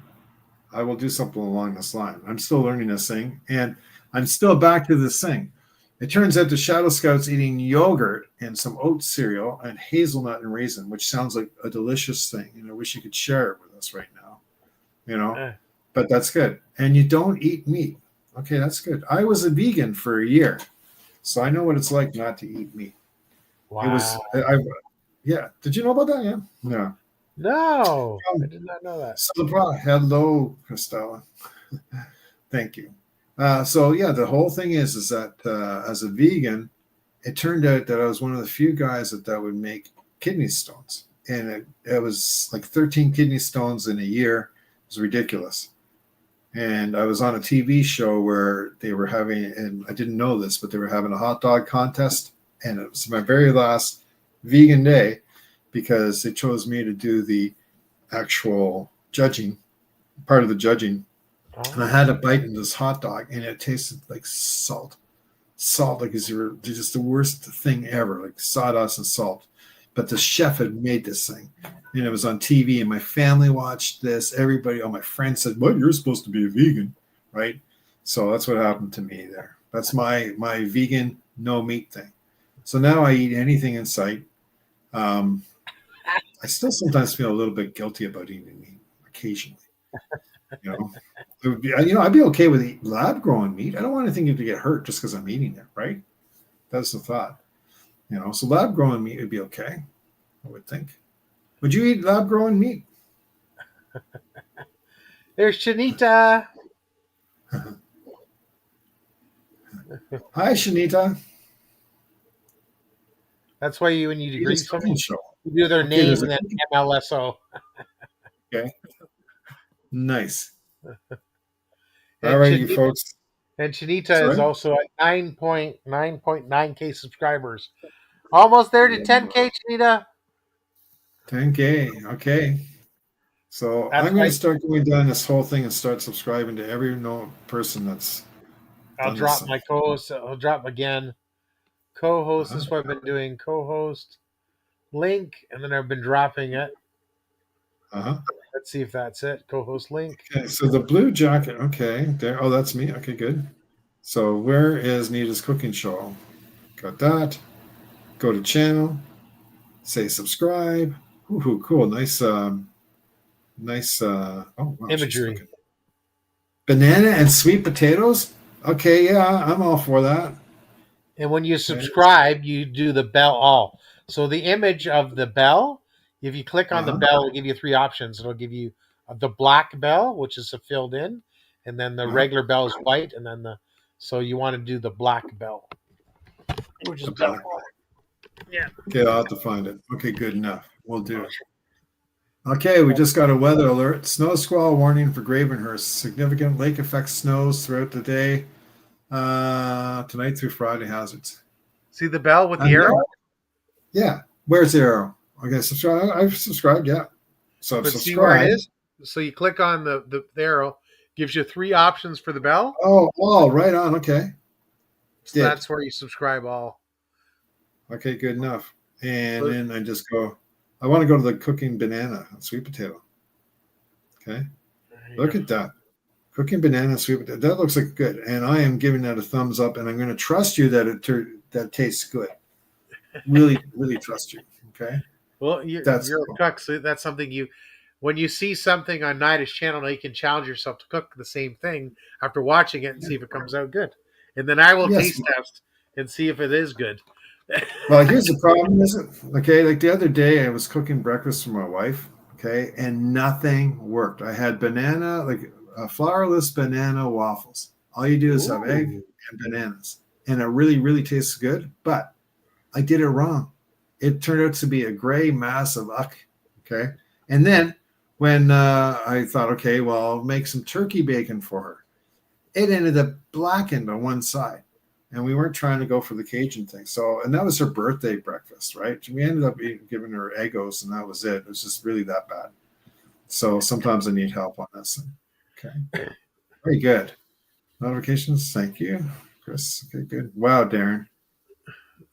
I will do something along this line. I'm still learning this thing, and I'm still back to this thing. It turns out the Shadow Scout's eating yogurt and some oat cereal and hazelnut and raisin, which sounds like a delicious thing. And I wish you could share it with us right now, you know, Uh, but that's good. And you don't eat meat. Okay, that's good. I was a vegan for a year, so I know what it's like not to eat meat. It wow. was, yeah. Did you know about that? Yeah. No. No, I did not know that. So the problem, hello, Christella. Thank you. So yeah, the whole thing is that as a vegan, it turned out that I was one of the few guys that would make kidney stones, and it was like 13 kidney stones in a year. It was ridiculous. And I was on a TV show where they were having, and I didn't know this, but they were having a hot dog contest, and it was my very last vegan day because they chose me to do the actual judging, part of the judging. And I Oh, had a bite in this hot dog, and it tasted like salt. Salt, like is just the worst thing ever, like sawdust and salt. But the chef had made this thing, and it was on TV, and my family watched this. Everybody, all my friends said, "Well, you're supposed to be a vegan, right?" So that's what happened to me there. That's my vegan no meat thing. So now I eat anything in sight. Um, I still sometimes feel a little bit guilty about eating meat occasionally. You know, it would be, I'd be okay with lab grown meat. I don't want anything to get hurt just because I'm eating it, right? That's the thought. So lab grown meat would be okay, I would think. Would you eat lab grown meat? there's Shanita. Hi, Shanita. That's why when you Eat a greet someone, cooking show. you do their Okay, name there's a and then cooking. MLSO. Okay, nice. All And right, you Shanita, folks. and Shanita is Sorry. also at 9.9K subscribers. Almost there to Yeah. 10K, Shanita. 10K. Okay. So That's I'm going why to start going down this whole thing and start subscribing to every person that's I'll done this drop thing. my co-host. I'll drop again. Co-host. Uh-huh. That's what I've been doing. Co-host link, and then I've been dropping it. Uh-huh. Let's see if that's it. Co-host link. Okay, so the blue jacket. Okay, there. Oh, that's me. Okay, good. So where is Nita's cooking show? Got that. Go to channel. Say subscribe. Ooh, cool. Nice. Nice. Oh wow, she's Imagery. looking. Banana and sweet potatoes. Okay, yeah, I'm all for that. And when you Okay. subscribe, you do the bell all. So the image of the bell, if you click on the Uh-huh. bell, it'll give you 3 options. It'll give you the black bell, which is filled in, and then the Uh-huh. regular bell is white, and then so you want to do the black bell, which is The bell. black. Yeah. Okay, I'll have to find it. Okay, good enough. We'll do it. Okay, we just got a weather alert. Snow squall warning for Gravenhurst. Significant lake effect snows throughout the day. Tonight through Friday hazards. See the bell with the And arrow? yeah, where's the arrow? Okay, subscribe. I've subscribed. Yeah, so I've But see where it subscribed. is? So you click on the arrow, gives you 3 options for the bell. Oh, right on. Okay, So did. that's where you subscribe all. Okay, good enough. And So then I just go. I want to go to the cooking banana, sweet potato. Okay, there you look go. at that. Cooking banana sweet potato. That looks like good. And I am giving that a thumbs up. And I'm going to trust you that that tastes good. Really, really trust you. Okay. Well, That's you're a cool. cook, so that's something you. When you see something on Nida's channel, now you can challenge yourself to cook the same thing after watching it and see if it comes out good. And then I will Yes. taste test and see if it is good. Well, here's the problem, is it? Okay, like the other day I was cooking breakfast for my wife, okay, and nothing worked. I had banana, like flourless banana waffles. All you do is have egg Ooh. and bananas, and it really, really tastes good, but I did it wrong. It turned out to be a gray mass of uck, okay? And then when I thought, okay, well, I'll make some turkey bacon for her, it ended up blackened on one side. And we weren't trying to go for the Cajun thing. So, and that was her birthday breakfast, right? We ended up giving her Eggos, and that was it. It was just really that bad. So sometimes I need help on this. Okay. Very good. Notifications. Thank you, Chris. Okay, good. Wow, Darren.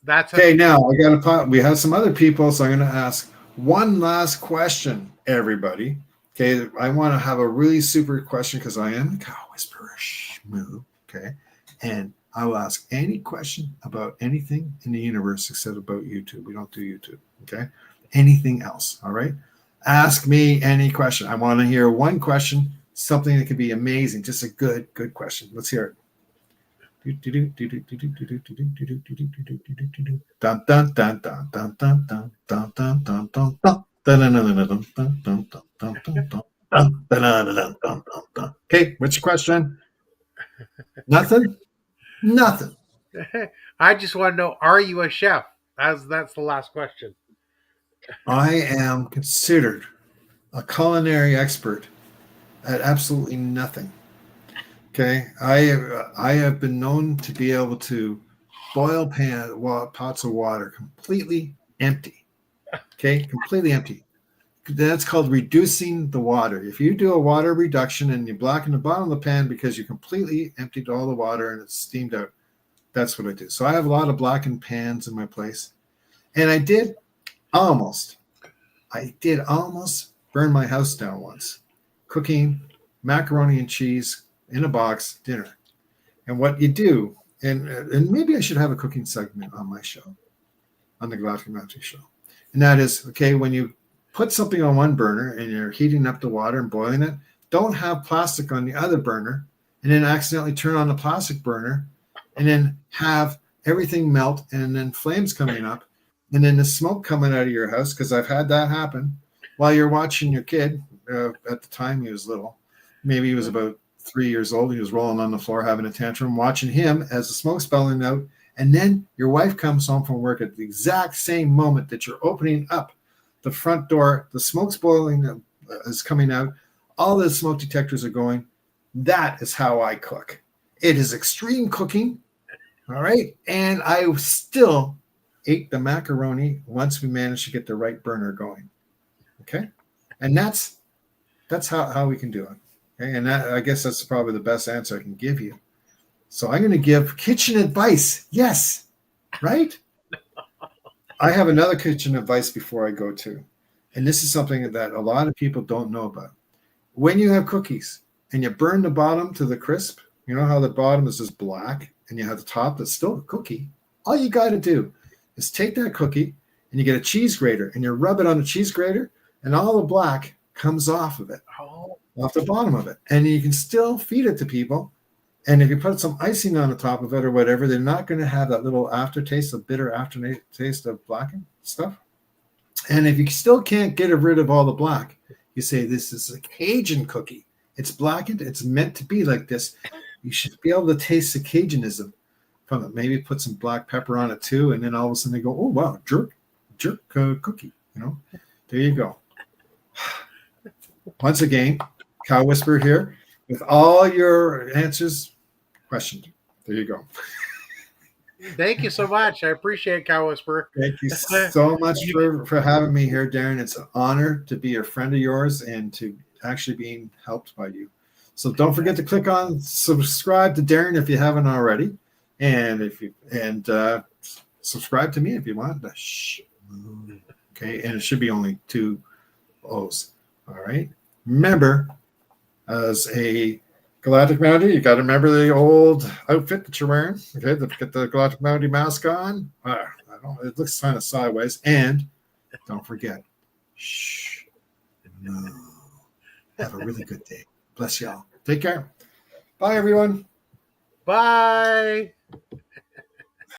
That's Okay, now I got to. We have some other people, so I'm going to ask one last question, everybody. Okay, I want to have a really super question because I am the cow whisperer. Moo. Okay, and I will ask any question about anything in the universe except about YouTube. We don't do YouTube. Okay, anything else? All right. Ask me any question. I want to hear one question, something that could be amazing, just a good question. Let's hear it. Dun, dun, dun, dun, dun, dun, dun, dun, dun, dun, dun, dun. Okay, what's your question? Nothing? Nothing. I just want to know: are you a chef? That's the last question. I am considered a culinary expert at absolutely nothing. Okay, I have been known to be able to boil pots of water completely empty. Okay, completely empty. That's called reducing the water. If you do a water reduction and you blacken the bottom of the pan because you completely emptied all the water and it's steamed out, that's what I do. So I have a lot of blackened pans in my place, and almost, I did almost burn my house down once, cooking macaroni and cheese in a box dinner. And what you do, and maybe I should have a cooking segment on my show, on the Gladkin Matthews show. And that is, okay, when you put something on one burner and you're heating up the water and boiling it, don't have plastic on the other burner and then accidentally turn on the plastic burner and then have everything melt and then flames coming up and then the smoke coming out of your house, because I've had that happen while you're watching your kid. At the time he was little, maybe he was about 3 years old. He was rolling on the floor having a tantrum, watching him as the smoke's spelling out. And then your wife comes home from work at the exact same moment that you're opening up the front door. The smoke's boiling is coming out. All the smoke detectors are going. That is how I cook. It is extreme cooking. All right. And I still ate the macaroni once we managed to get the right burner going. Okay. And that's how we can do it. Okay? And I guess that's probably the best answer I can give you. So I'm going to give kitchen advice. Yes. Right? I have another kitchen advice before I go to. And this is something that a lot of people don't know about. When you have cookies and you burn the bottom to the crisp, you know how the bottom is just black and you have the top that's still a cookie? All you got to do is take that cookie and you get a cheese grater and you rub it on the cheese grater and all the black comes off of it, off the bottom of it. And you can still feed it to people. And if you put some icing on the top of it or whatever, they're not going to have that little aftertaste, a bitter aftertaste of blackened stuff. And if you still can't get rid of all the black, you say, this is a Cajun cookie. It's blackened. It's meant to be like this. You should be able to taste the Cajunism from it. Maybe put some black pepper on it too. And then all of a sudden they go, oh, wow, jerk cookie. You know, there you go. Once again, Cow Whisperer here with all your answers questioned. There you go. Thank you so much. I appreciate Cow Whisperer. Thank you so much for having me here, Darren. It's an honor to be a friend of yours and to actually being helped by you. So don't forget to click on subscribe to Darren if you haven't already, and subscribe to me if you want. Okay, and it should be only 2 O's. All right. Remember, as a Galactic Mountie, you got to remember the old outfit that you're wearing. Okay, get the Galactic Mountie mask on. It looks kind of sideways. And don't forget, shh, no. Have a really good day. Bless y'all. Take care. Bye, everyone. Bye.